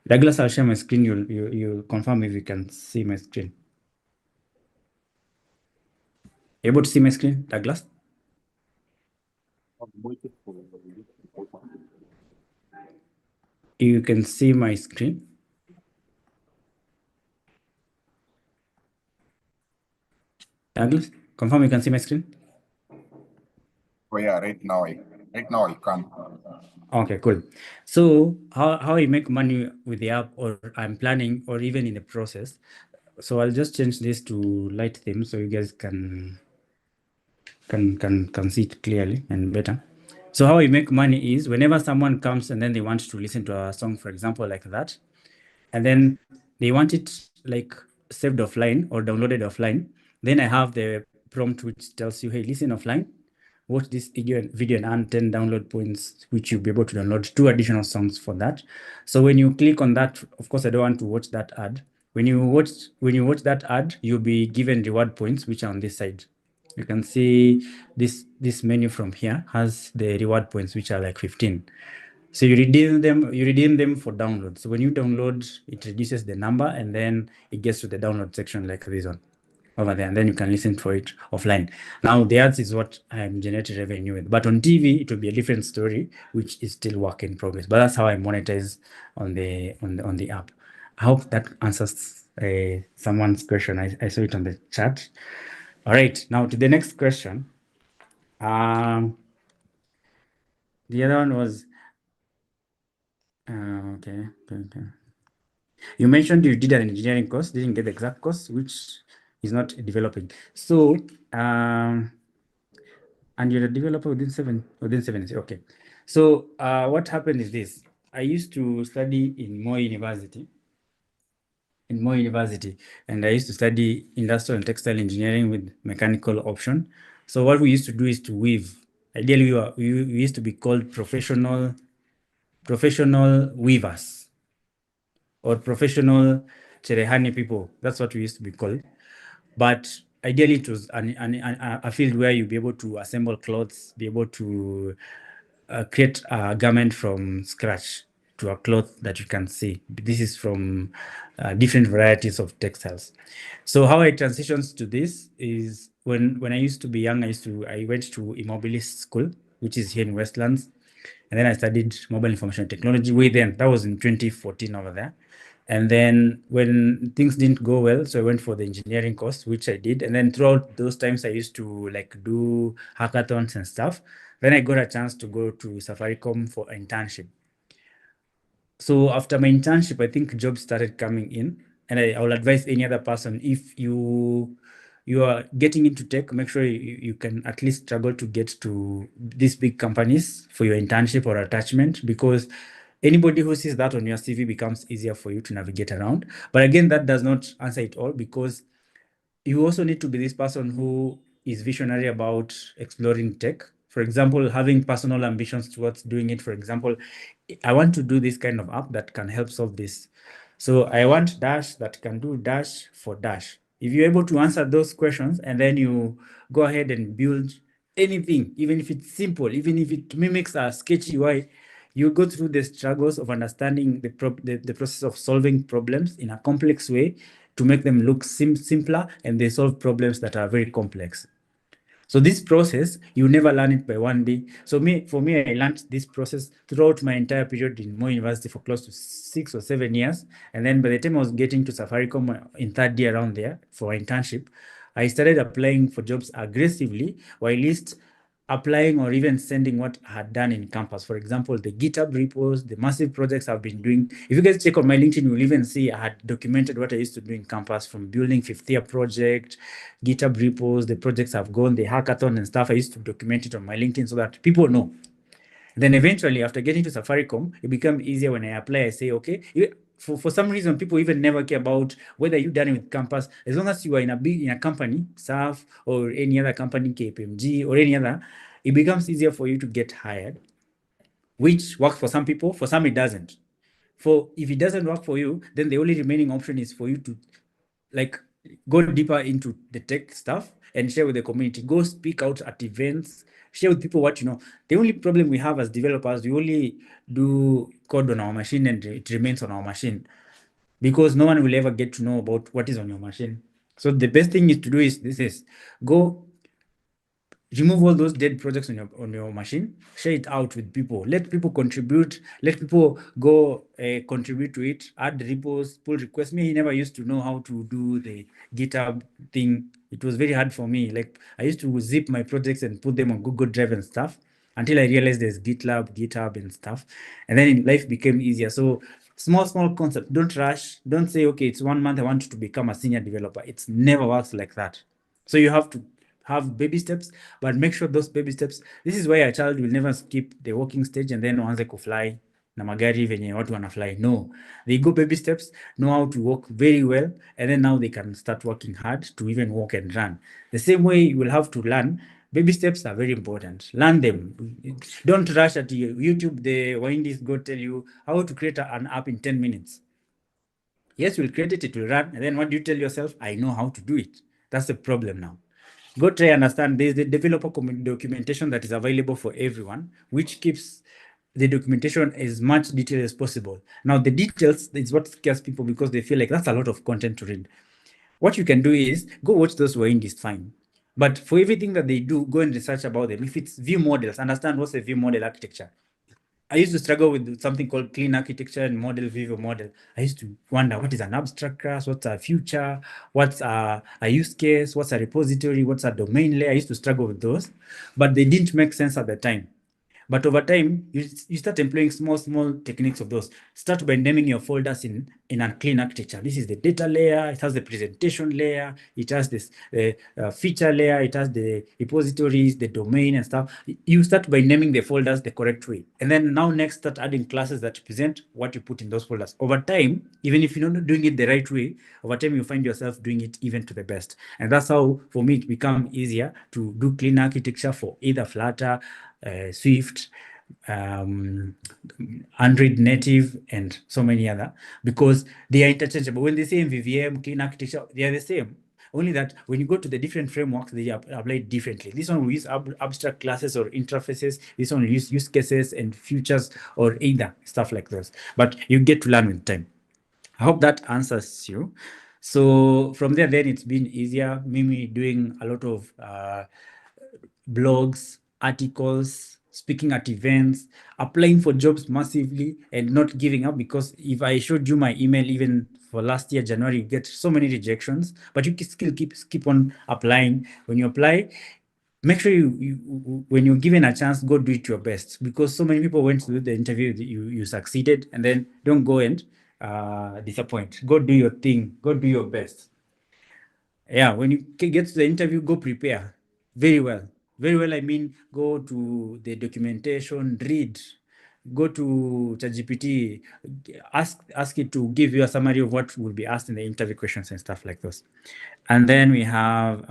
Douglas, I'll share my screen. You'll confirm if you can see my screen. Able to see my screen, Douglas? You can see my screen. Douglas, confirm you can see my screen. Oh yeah, right now I can. Okay, cool. So how I make money with the app, or I'm planning, or even in the process. So I'll just change this to light theme so you guys can see it clearly and better. So how I make money is whenever someone comes and then they want to listen to a song, for example, like that, and then they want it like saved offline or downloaded offline, then I have the prompt which tells you, hey, listen offline, watch this video and earn 10 download points, which you'll be able to download 2 additional songs for that. So when you click on that, of course, I don't want to watch that ad. When you watch that ad, you'll be given reward points, which are on this side. You can see this menu from here has the reward points, which are like 15. So you redeem them for download. So when you download, it reduces the number and then it gets to the download section like this one over there, and then you can listen for it offline. Now the ads is what I'm generating revenue with, but on TV it will be a different story, which is still work in progress. But that's how I monetize on the app. I hope that answers someone's question. I saw it on the chat. All right, now to the next question. The other one was okay. You mentioned you did an engineering course, didn't get the exact course, which is not developing. So, and you're a developer within 7 years. Okay. So, what happened is this. I used to study in Moi University. And I used to study industrial and textile engineering with mechanical option. So what we used to do is to weave. Ideally, we used to be called professional weavers or professional cherehani people. That's what we used to be called. But ideally, it was a field where you'll be able to assemble clothes, be able to create a garment from scratch to a cloth that you can see. This is from different varieties of textiles. So how I transitioned to this is when I used to be young, I went to Immobilist School, which is here in Westlands. And then I studied mobile information technology with them. That was in 2014 over there. And then when things didn't go well, so I went for the engineering course, which I did. And then throughout those times, I used to like do hackathons and stuff. Then I got a chance to go to Safaricom for internship. So after my internship, I think jobs started coming in, and I will advise any other person, if you are getting into tech, make sure you can at least struggle to get to these big companies for your internship or attachment, because anybody who sees that on your CV becomes easier for you to navigate around. But again, that does not answer it all, because you also need to be this person who is visionary about exploring tech. For example, having personal ambitions towards doing it. For example, I want to do this kind of app that can help solve this. So I want Dash that can do Dash for Dash. If you're able to answer those questions and then you go ahead and build anything, even if it's simple, even if it mimics a sketchy UI, you go through the struggles of understanding the process of solving problems in a complex way to make them look simpler, and they solve problems that are very complex. So this process, you never learn it by one day. So for me, I learned this process throughout my entire period in Moi University for close to 6 or 7 years. And then by the time I was getting to Safaricom in third year around there for internship, I started applying for jobs aggressively, or at least applying or even sending what I had done in campus. For example, the GitHub repos, the massive projects I've been doing. If you guys check on my LinkedIn, you'll even see I had documented what I used to do in campus, from building fifth year project, GitHub repos, the projects I've gone, the hackathon and stuff. I used to document it on my LinkedIn so that people know. Then eventually, after getting to Safaricom, it became easier. When I apply, I say, okay, for some reason, people even never care about whether you've done it with campus. As long as you are in a company, SAF or any other company, KPMG or any other, it becomes easier for you to get hired, which works for some people. For some, it doesn't. For if it doesn't work for you, then the only remaining option is for you to like go deeper into the tech stuff and share with the community. Go speak out at events, share with people what you know. The only problem we have as developers, we only do code on our machine and it remains on our machine, because no one will ever get to know about what is on your machine. So the best thing is to do is this: is go remove all those dead projects on your machine, share it out with people, let people contribute, let people go contribute to it, add repos, pull requests. Me, he never used to know how to do the GitHub thing. It was very hard for me. Like, I used to zip my projects and put them on Google Drive and stuff, until I realized there's GitHub and stuff, and then life became easier. So small concept. Don't rush. Don't say, okay, it's 1 month, I want to become a senior developer. It never works like that. So you have to have baby steps, but make sure those baby steps. This is why a child will never skip the walking stage and then waanze kufly na magari venye watu wanafly. No, they go baby steps, know how to walk very well, and then now they can start working hard to even walk and run. The same way you will have to learn. Baby steps are very important. Learn them. Don't rush at YouTube. The Windies go tell you how to create an app in 10 minutes. Yes, you'll create it, it will run. And then what do you tell yourself? I know how to do it. That's the problem now. Go try understand. There's the developer documentation that is available for everyone, which keeps the documentation as much detail as possible. Now, the details is what scares people, because they feel like that's a lot of content to read. What you can do is go watch those Windies, fine. But for everything that they do, go and research about them. If it's view models, understand what's a view model architecture. I used to struggle with something called clean architecture and model view model. I used to wonder, what is an abstract class, what's a future, what's a use case, what's a repository, what's a domain layer. I used to struggle with those, but they didn't make sense at the time. But over time, you start employing small techniques of those. Start by naming your folders in a clean architecture. This is the data layer. It has the presentation layer. It has this feature layer. It has the repositories, the domain and stuff. You start by naming the folders the correct way. And then now next start adding classes that represent what you put in those folders. Over time, even if you're not doing it the right way, over time you find yourself doing it even to the best. And that's how, for me, it become easier to do clean architecture for either Flutter, Swift, Android native, and so many other, because they are interchangeable. When they say MVVM, clean architecture, they are the same. Only that when you go to the different frameworks, they are applied differently. This one will use abstract classes or interfaces. This one will use use cases and futures or either stuff like those. But you get to learn with time. I hope that answers you. So from there, then it's been easier. Mimi doing a lot of blogs, articles, speaking at events, applying for jobs massively, and not giving up. Because if I showed you my email even for last year January, you get so many rejections, but you can still keep on applying. When you apply, make sure when you're given a chance, go do it your best, because so many people went to do the interview, you succeeded, and then don't go and disappoint. Go do your thing, go do your best. Yeah, when you get to the interview, go prepare very well. Very well, I mean, go to the documentation, read, go to ChatGPT, ask it to give you a summary of what will be asked in the interview questions and stuff like those. And then we have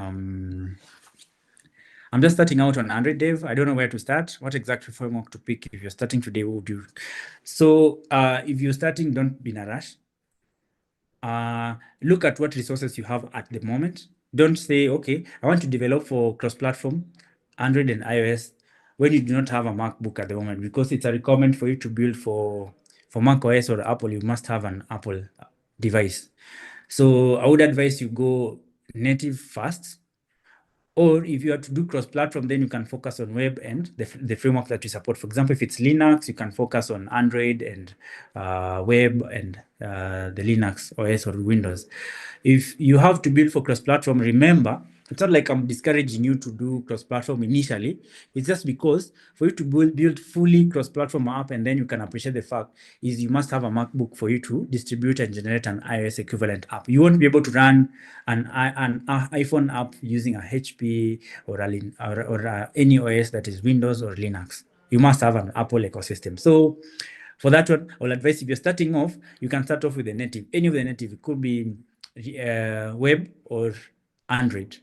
I'm just starting out on Android Dev. I don't know where to start. What exact framework to pick if you're starting today? What would you? So if you're starting, don't be in a rush. Look at what resources you have at the moment. Don't say, okay, I want to develop for cross-platform, Android and iOS, when you do not have a MacBook at the moment, because it's a requirement for you to build for Mac OS or Apple. You must have an Apple device. So I would advise you go native first. Or if you have to do cross-platform, then you can focus on web and the framework that you support. For example, if it's Linux, you can focus on Android and web and the Linux OS or Windows. If you have to build for cross-platform, remember, it's not like I'm discouraging you to do cross-platform initially. It's just because for you to build fully cross-platform app, and then you can appreciate the fact is you must have a MacBook for you to distribute and generate an iOS equivalent app. You won't be able to run an iPhone app using a HP or any OS that is Windows or Linux. You must have an Apple ecosystem. So for that one, I'll advise if you're starting off, you can start off with the native. Any of the native, it could be web or Android.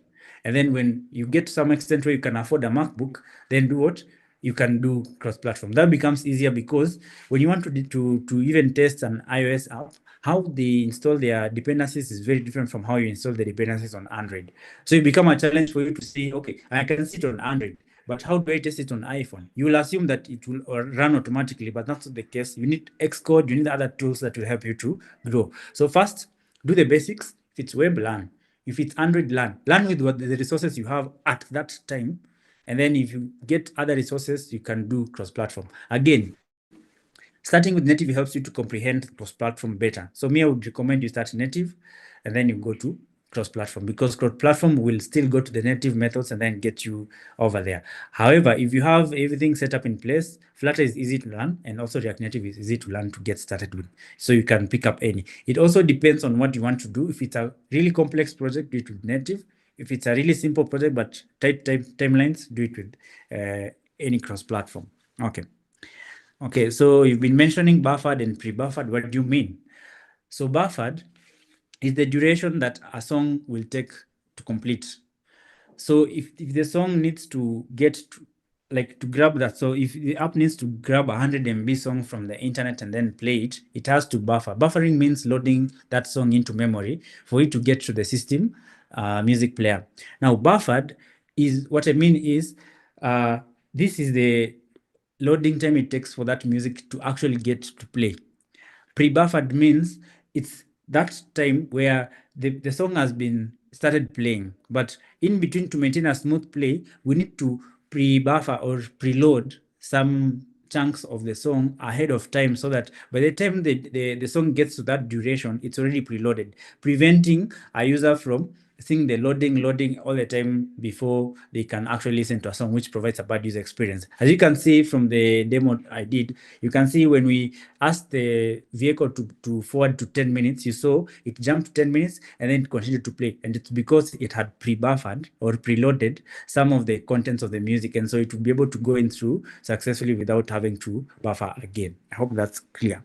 And then when you get to some extent where you can afford a MacBook, then do what? You can do cross-platform. That becomes easier because when you want to even test an iOS app, how they install their dependencies is very different from how you install the dependencies on Android. So it becomes a challenge for you to say, okay, I can see it on Android, but how do I test it on iPhone? You will assume that it will run automatically, but that's not the case. You need Xcode, you need other tools that will help you to grow. So first, do the basics. If it's web, learn. If it's Android, learn. Learn with what the resources you have at that time. And then if you get other resources, you can do cross-platform. Again, starting with native helps you to comprehend cross-platform better. So me, I would recommend you start native and then you go to cross-platform, because cross-platform will still go to the native methods and then get you over there. However, if you have everything set up in place, Flutter is easy to learn, and also React Native is easy to learn to get started with. So you can pick up any. It also depends on what you want to do. If it's a really complex project, do it with native. If it's a really simple project but tight timelines, do it with any cross-platform. Okay. Okay, so you've been mentioning buffered and pre-buffered. What do you mean? So buffered is the duration that a song will take to complete. So if the song needs to get to grab that, so if the app needs to grab 100 MB song from the internet and then play it, it has to buffer. Buffering means loading that song into memory for it to get to the system music player. Now, buffered is what I mean is this is the loading time it takes for that music to actually get to play. Pre-buffered means it's that time where the song has been started playing, but in between, to maintain a smooth play, we need to pre-buffer or preload some chunks of the song ahead of time, so that by the time the song gets to that duration, it's already preloaded, preventing a user from seeing the loading all the time before they can actually listen to a song, which provides a bad user experience. As you can see from the demo I did, you can see when we asked the vehicle to forward to 10 minutes, you saw it jumped to 10 minutes and then continued to play. And it's because it had pre-buffered or preloaded some of the contents of the music. And so it will be able to go in through successfully without having to buffer again. I hope that's clear.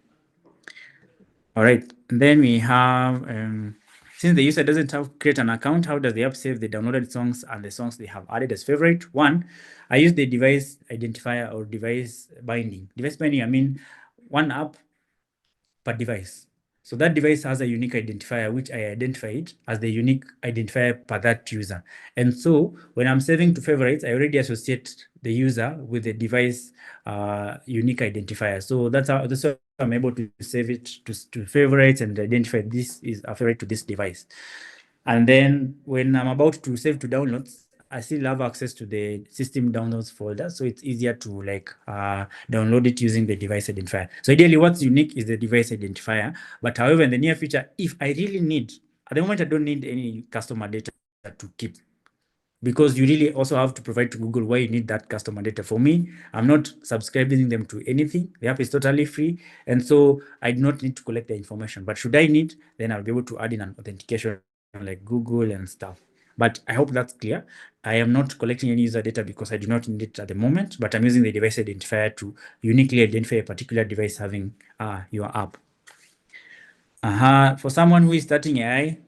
All right, and then we have, since the user doesn't have create an account, how does the app save the downloaded songs and the songs they have added as favorite? One, I use the device identifier or device binding. Device binding, I mean one app per device. So that device has a unique identifier, which I identify it as the unique identifier per that user. And so when I'm saving to favorites, I already associate the user with the device unique identifier. So that's how I'm able to save it to favorites and identify this is a favorite to this device. And then when I'm about to save to downloads, I still have access to the system downloads folder, so it's easier to like download it using the device identifier. So ideally, what's unique is the device identifier. But however, in the near future, if I really need, at the moment, I don't need any customer data to keep, because you really also have to provide to Google why you need that customer data. For me, I'm not subscribing them to anything. The app is totally free, and so I do not need to collect the information. But should I need, then I'll be able to add in an authentication like Google and stuff. But I hope that's clear. I am not collecting any user data because I do not need it at the moment, but I'm using the device identifier to uniquely identify a particular device having your app. For someone who is starting AI,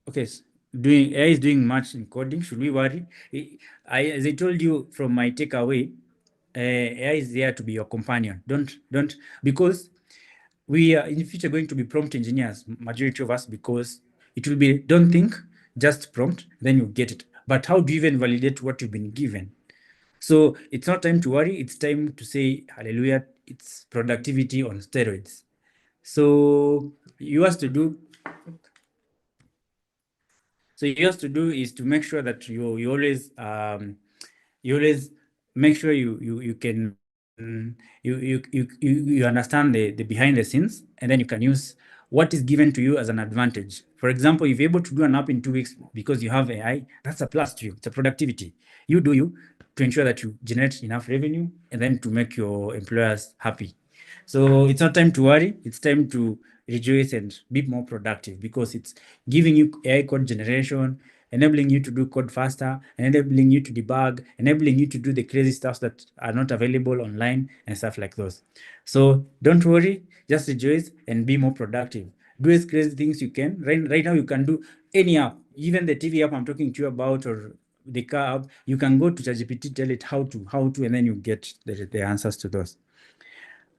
okay, doing AI is doing much in coding. Should we worry? As I told you from my takeaway, AI is there to be your companion. Don't because we are in the future going to be prompt engineers, majority of us, because it will be don't think, just prompt, then you get it. But how do you even validate what you've been given? So it's not time to worry. It's time to say hallelujah. It's productivity on steroids. So you have to do. So you have to do is to make sure that you always make sure you can you understand the behind the scenes, and then you can use what is given to you as an advantage. For example, if you're able to do an app in 2 weeks because you have AI, that's a plus to you. It's a productivity. You do you to ensure that you generate enough revenue and then to make your employers happy. So it's not time to worry. It's time to rejoice and be more productive, because it's giving you AI code generation, enabling you to do code faster, enabling you to debug, enabling you to do the crazy stuff that are not available online and stuff like those. So don't worry, just rejoice and be more productive. Do as crazy things you can. Right now, you can do any app, even the TV app I'm talking to you about, or the car app. You can go to ChatGPT, tell it how to, and then you get the answers to those.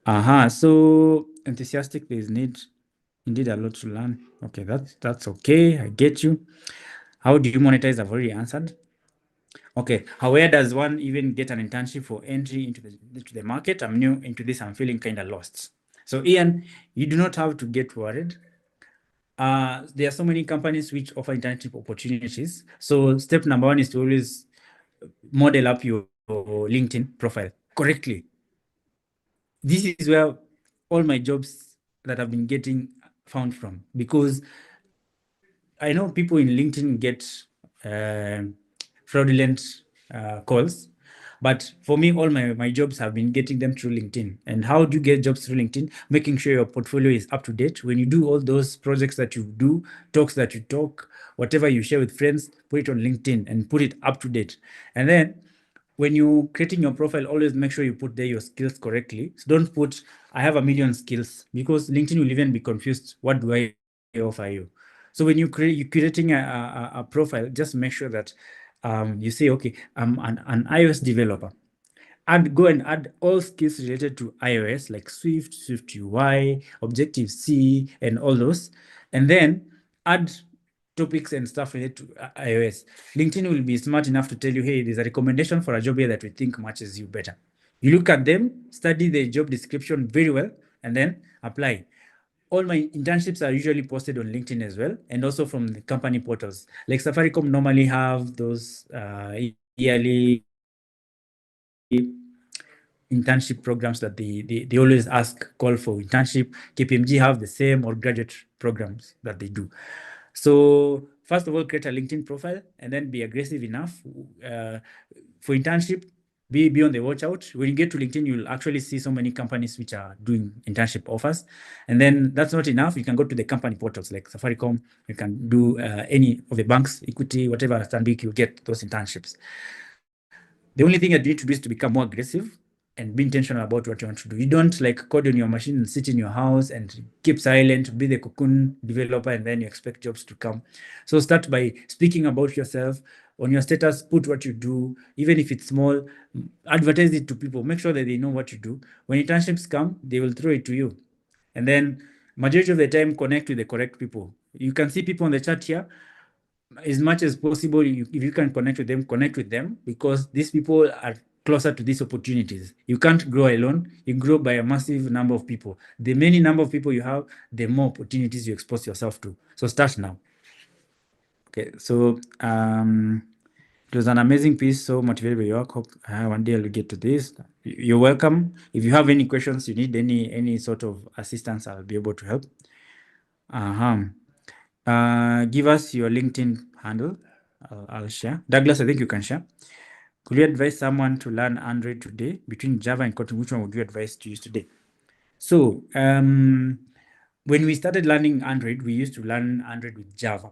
So enthusiastic, there's indeed a lot to learn. Okay, that's okay. I get you. How do you monetize? I've already answered. Okay, where does one even get an internship for entry into the market? I'm new into this. I'm feeling kind of lost. So Ian, you do not have to get worried. There are so many companies which offer internship opportunities. So step number one is to always model up your LinkedIn profile correctly. This is where all my jobs that I've been getting found from, because I know people in LinkedIn get fraudulent calls, but for me, all my jobs have been getting them through LinkedIn. And how do you get jobs through LinkedIn? Making sure your portfolio is up to date. When you do all those projects that you do, talks that you talk, whatever you share with friends, put it on LinkedIn and put it up to date. And then when you creating your profile, always make sure you put there your skills correctly. So don't put, I have a million skills, because LinkedIn will even be confused. What do I offer you? So when you're creating a profile, just make sure that you say, okay, I'm an iOS developer. And go and add all skills related to iOS, like Swift, Swift UI, Objective-C, and all those. And then add topics and stuff related to iOS. LinkedIn will be smart enough to tell you, hey, there's a recommendation for a job here that we think matches you better. You look at them, study the job description very well, and then apply. All my internships are usually posted on LinkedIn as well, and also from the company portals. Like Safaricom normally have those yearly internship programs that they always call for internship. KPMG have the same, or graduate programs that they do. So first of all, create a LinkedIn profile, and then be aggressive enough for internship. Be on the watch out. When you get to LinkedIn, you'll actually see so many companies which are doing internship offers. And then that's not enough. You can go to the company portals like Safaricom. You can do any of the banks, Equity, whatever, Stanbic, you get those internships. The only thing that you need to do is to become more aggressive and be intentional about what you want to do. You don't like code on your machine and sit in your house and keep silent, be the cocoon developer, and then you expect jobs to come. So start by speaking about yourself. On your status, put what you do, even if it's small, advertise it to people, make sure that they know what you do. When internships come, they will throw it to you. And then majority of the time, connect with the correct people. You can see people on the chat here. As much as possible, if you can connect with them, because these people are closer to these opportunities. You can't grow alone. You grow by a massive number of people. The many number of people you have, the more opportunities you expose yourself to. So start now. Okay, so It was an amazing piece, so motivated by your work. Hope one day I'll get to this. You're welcome. If you have any questions, you need any sort of assistance, I'll be able to help. Give us your LinkedIn handle. I'll share. Douglas, I think you can share. Could you advise someone to learn Android today between Java and Kotlin? Which one would you advise to use today? So, when we started learning Android, we used to learn Android with Java.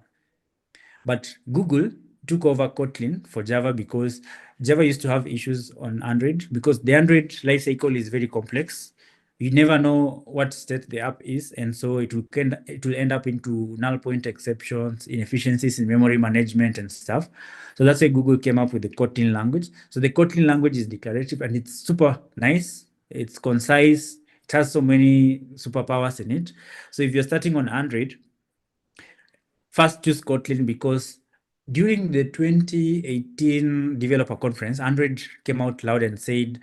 But Google took over Kotlin for Java because Java used to have issues on Android because the Android lifecycle is very complex. You never know what state the app is, and so it will end up into null point exceptions, inefficiencies in memory management and stuff. So that's why Google came up with the Kotlin language. So the Kotlin language is declarative and it's super nice. It's concise. It has so many superpowers in it. So if you're starting on Android, first choose Kotlin because during the 2018 developer conference, Android came out loud and said,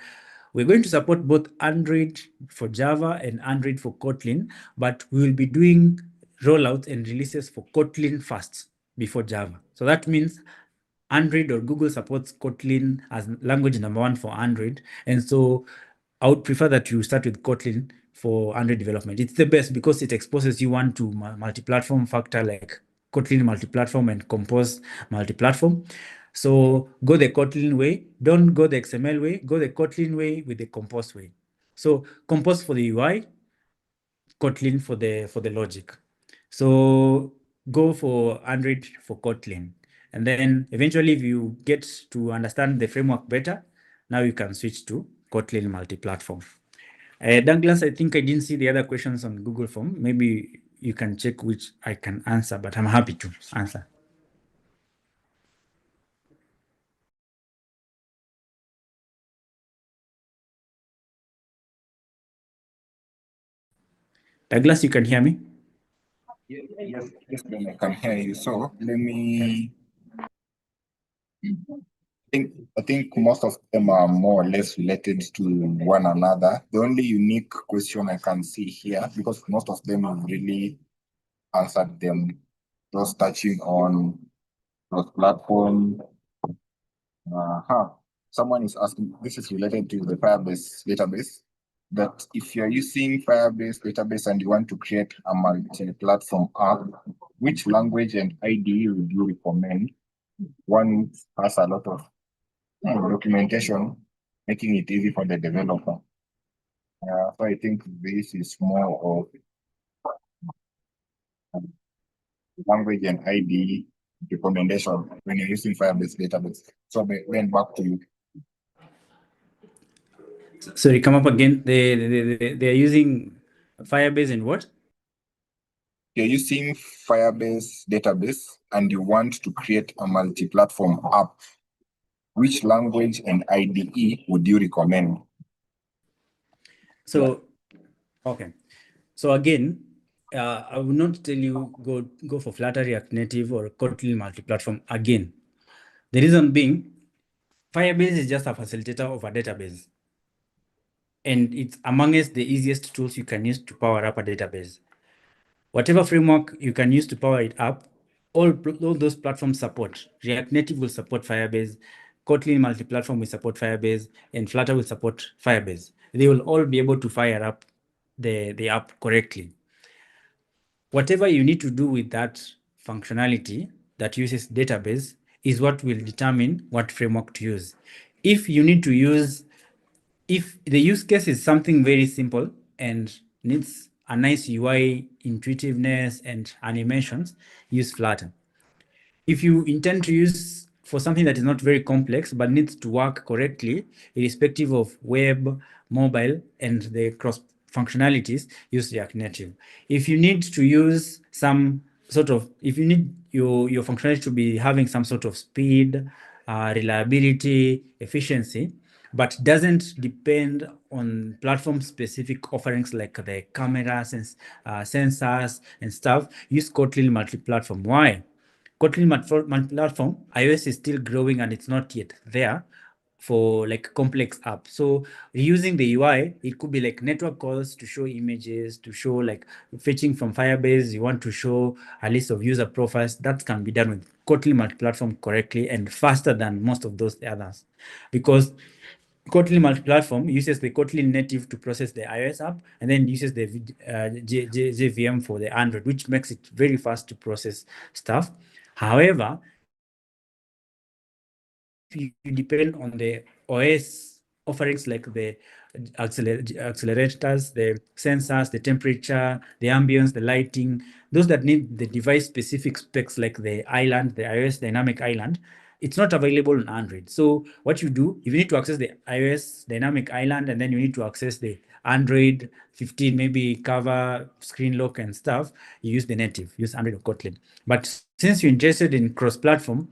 we're going to support both Android for Java and Android for Kotlin, but we will be doing rollouts and releases for Kotlin first before Java. So that means Android or Google supports Kotlin as language number one for Android. And so I would prefer that you start with Kotlin for Android development. It's the best because it exposes you one to multi-platform factor like Kotlin multi-platform and Compose multi-platform. So go the Kotlin way. Don't go the XML way. Go the Kotlin way with the Compose way. So Compose for the UI, Kotlin for the logic. So go for Android for Kotlin. And then eventually if you get to understand the framework better, now you can switch to Kotlin multi-platform. Douglas, I think I didn't see the other questions on Google Form. Maybe you can check which I can answer, but I'm happy to answer. Douglas, you can hear me? Yes, Ben, I can hear you. So let me. I think most of them are more or less related to one another. The only unique question I can see here, because most of them have really answered them, just touching on cross-platform. Someone is asking, this is related to the Firebase database, that if you're using Firebase database and you want to create a multi-platform app, which language and IDE would you recommend? One has a lot of documentation, making it easy for the developer. So I think this is more of language and IDE recommendation when you're using Firebase database. So then back to you. Sorry, come up again. They're using Firebase and what? You're using Firebase database and you want to create a multi-platform app. Which language and IDE would you recommend? So, okay. So again, I will not tell you go for Flutter, React Native, or Kotlin multi-platform again. The reason being, Firebase is just a facilitator of a database. And it's amongst the easiest tools you can use to power up a database. Whatever framework you can use to power it up, all those platforms support. React Native will support Firebase, Kotlin multi-platform will support Firebase, and Flutter will support Firebase. They will all be able to fire up the app correctly. Whatever you need to do with that functionality that uses database is what will determine what framework to use. If you need to use, if the use case is something very simple and needs a nice UI, intuitiveness, and animations, use Flutter. If you intend to use for something that is not very complex but needs to work correctly, irrespective of web, mobile, and the cross functionalities, use React Native. If you need to use some sort of, if you need your functionality to be having some sort of speed, reliability, efficiency, but doesn't depend on platform-specific offerings like the cameras and sensors and stuff, use Kotlin multi-platform. Why? Kotlin multi-platform, iOS is still growing and it's not yet there. for like complex apps. So reusing the UI, it could be like network calls to show images, to show like fetching from Firebase. You want to show a list of user profiles. That can be done with Kotlin multi-platform correctly and faster than most of those others, because Kotlin multi-platform uses the Kotlin native to process the iOS app, and then uses the JVM for the Android, which makes it very fast to process stuff. However, if you depend on the OS offerings like the accelerators, the sensors, the temperature, the ambience, the lighting, those that need the device specific specs like the island, the iOS dynamic island, it's not available on Android. So what you do, if you need to access the iOS dynamic island and then you need to access the Android 15, maybe cover, screen lock and stuff, you use the native, use Android or Kotlin. But since you're interested in cross-platform,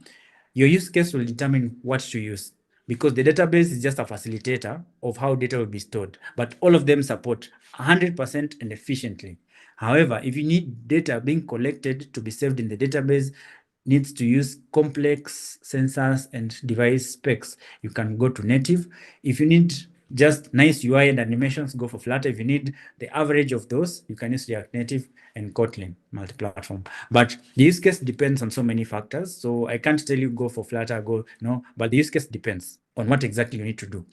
your use case will determine what to use, because the database is just a facilitator of how data will be stored, but all of them support 100% and efficiently. However, if you need data being collected to be saved in the database, needs to use complex sensors and device specs, you can go to native. If you need just nice UI and animations, go for Flutter. If you need the average of those, you can use React Native and Kotlin multi-platform. But the use case depends on so many factors. So I can't tell you go for Flutter, go no, but the use case depends on what exactly you need to do.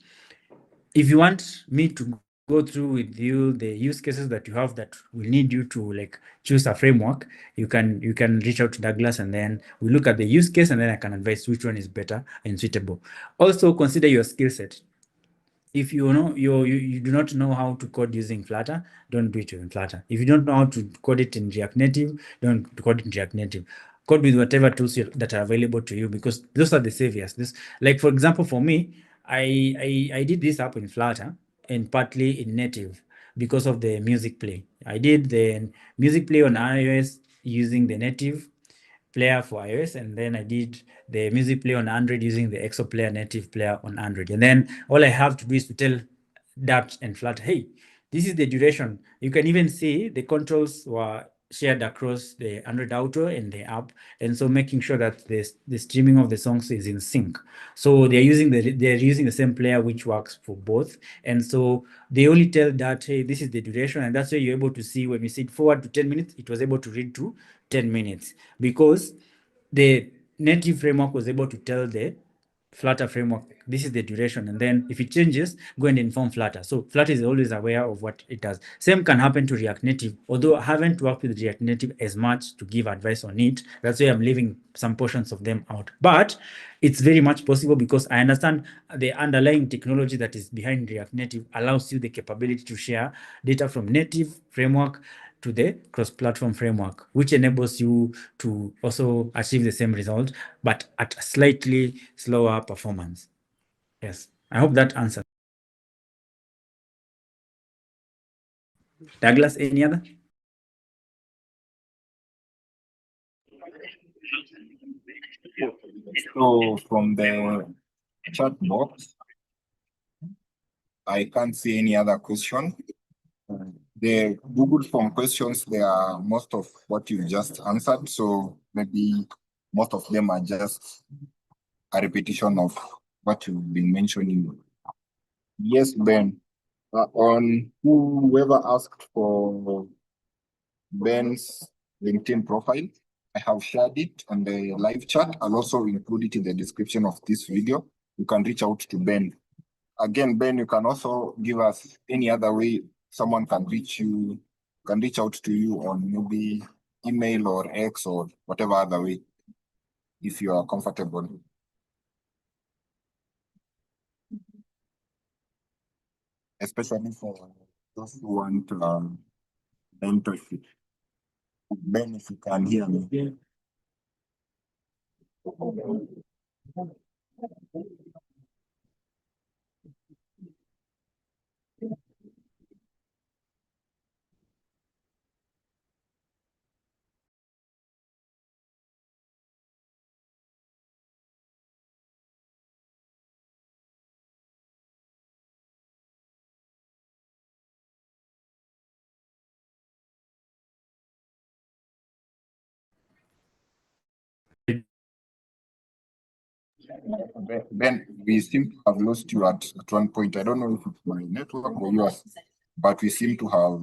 If you want me to go through with you the use cases that you have that will need you to like choose a framework, you can reach out to Douglas and then we look at the use case and then I can advise which one is better and suitable. Also consider your skill set. If you know you do not know how to code using Flutter, don't do it in Flutter. If you don't know how to code it in React Native, don't code it in React Native. Code with whatever tools that are available to you, because those are the saviors. This, like for example, for me, I did this app in Flutter and partly in native because of the music play. I did the music play on iOS using the native player for iOS, and then I did the music player on Android using the EXO player native player on Android. And then all I have to do is to tell Dart and Flutter, hey, this is the duration. You can even see the controls were shared across the Android Auto and the app, and so making sure that the streaming of the songs is in sync. So they're using the same player which works for both, and so they only tell that, hey, this is the duration, and that's why you're able to see when we said forward to 10 minutes, it was able to read to 10 minutes, because the native framework was able to tell the Flutter framework, this is the duration, and then if it changes, go and inform Flutter. So Flutter is always aware of what it does. Same can happen to React Native, although I haven't worked with React Native as much to give advice on it. That's why I'm leaving some portions of them out. But it's very much possible, because I understand the underlying technology that is behind React Native allows you the capability to share data from native framework to the cross-platform framework, which enables you to also achieve the same result, but at a slightly slower performance. Yes, I hope that answers. Douglas, any other? So from the chat box, I can't see any other question. The Google Form questions, they are most of what you just answered. So maybe most of them are just a repetition of what you've been mentioning. Yes, Ben. On whoever asked for Ben's LinkedIn profile, I have shared it on the live chat. I'll also include it in the description of this video. You can reach out to Ben. Again, Ben, you can also give us any other way someone can reach out to you on maybe email or X or whatever other way, if you are comfortable. Especially for those who want mentorship. Ben, if you can hear me. Ben, we seem to have lost you at one point. I don't know if it's my network or yours, but we seem to have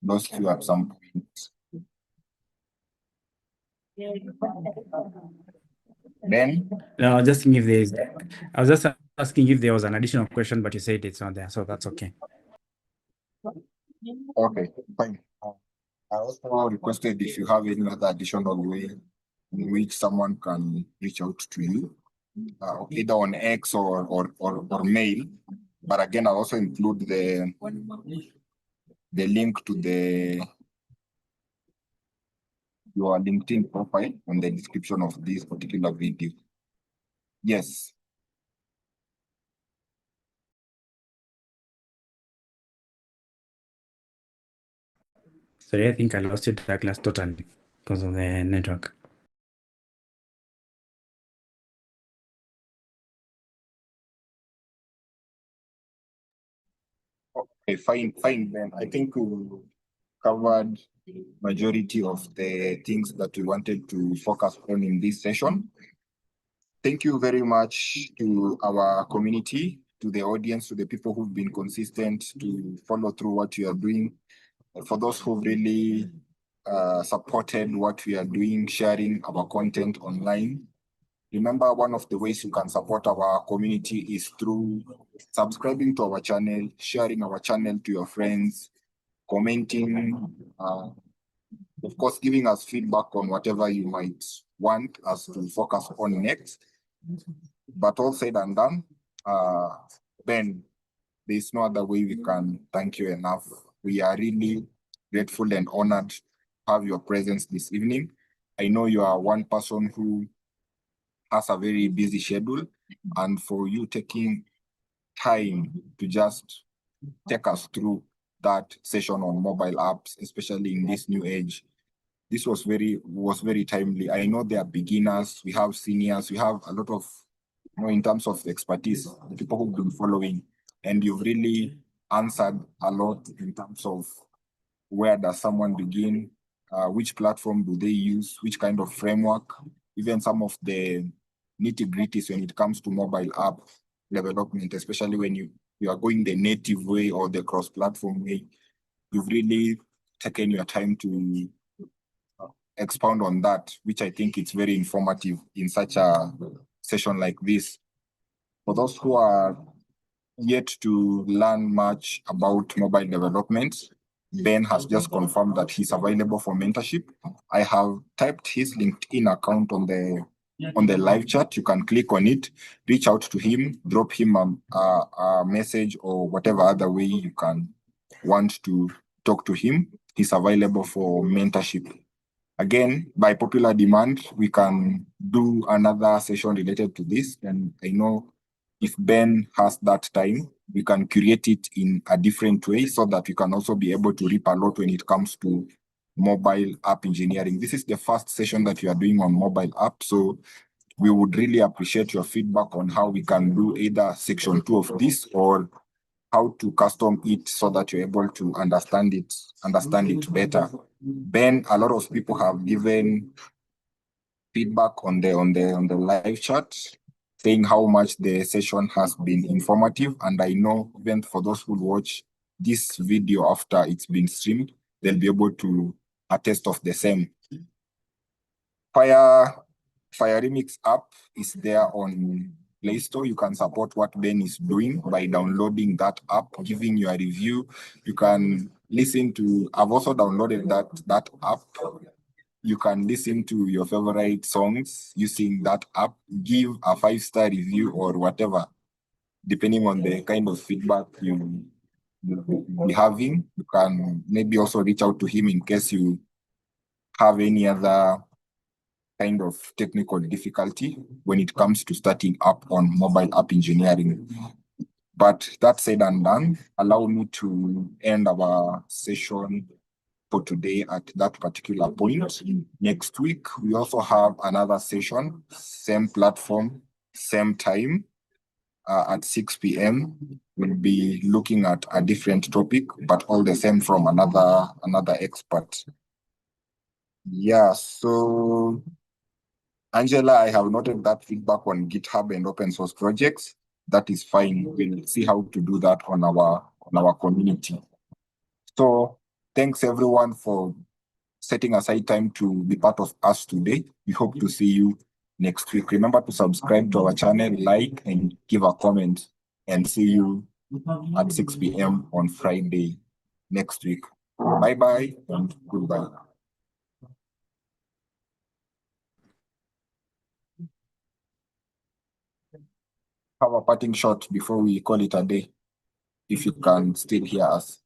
lost you at some point. Ben? No, just asking if there's, I was just asking if there was an additional question, but you said it's not there, so that's okay. Okay, fine. I also requested if you have any other additional way in which someone can reach out to you, either on X or mail. But again, I'll also include the link to your LinkedIn profile on the description of this particular video. Yes. Sorry, I think I lost you, Douglas, totally because of the network. Okay, fine, Ben. I think we covered majority of the things that we wanted to focus on in this session. Thank you very much to our community, to the audience, to the people who've been consistent to follow through what you are doing. For those who've really supported what we are doing, sharing our content online. Remember, one of the ways you can support our community is through subscribing to our channel, sharing our channel to your friends, commenting, of course, giving us feedback on whatever you might want us to focus on next. But all said and done, Ben, there's no other way we can thank you enough. We are really grateful and honored to have your presence this evening. I know you are one person who has a very busy schedule, and for you taking time to just take us through that session on mobile apps, especially in this new age, this was very timely. I know there are beginners, we have seniors, we have a lot of, in terms of expertise, the people who've been following, and you've really answered a lot in terms of where does someone begin, which platform do they use, which kind of framework, even some of the nitty-gritties when it comes to mobile app development, especially when you are going the native way or the cross-platform way. You've really taken your time to expound on that, which I think it's very informative in such a session like this. For those who are yet to learn much about mobile development, Ben has just confirmed that he's available for mentorship. I have typed his LinkedIn account on the live chat. You can click on it, reach out to him, drop him a message or whatever other way you can want to talk to him. He's available for mentorship. Again, by popular demand, we can do another session related to this. And I know if Ben has that time, we can create it in a different way so that we can also be able to reap a lot when it comes to mobile app engineering. This is the first session that we are doing on mobile app. So we would really appreciate your feedback on how we can do either section 2 of this or how to custom it so that you're able to understand it better. Ben, a lot of people have given feedback on the live chat, saying how much the session has been informative. And I know even for those who watch this video after it's been streamed, they'll be able to attest of the same. Fire Remix app is there on Play Store. You can support what Ben is doing by downloading that app, giving you a review. You can listen to, I've also downloaded that app. You can listen to your favorite songs using that app, give a 5-star review or whatever, depending on the kind of feedback you be having. You can maybe also reach out to him in case you have any other kind of technical difficulty when it comes to starting up on mobile app engineering. But that said and done, allow me to end our session for today at that particular point. Next week, we also have another session, same platform, same time, at 6 p.m. We'll be looking at a different topic, but all the same from another expert. Yeah, so Angela, I have noted that feedback on GitHub and open source projects. That is fine. We'll see how to do that on our community. So thanks everyone for setting aside time to be part of us today. We hope to see you next week. Remember to subscribe to our channel, like, and give a comment. And see you at 6 p.m. on Friday next week. Bye-bye and goodbye. Have a parting shot before we call it a day, if you can still hear us.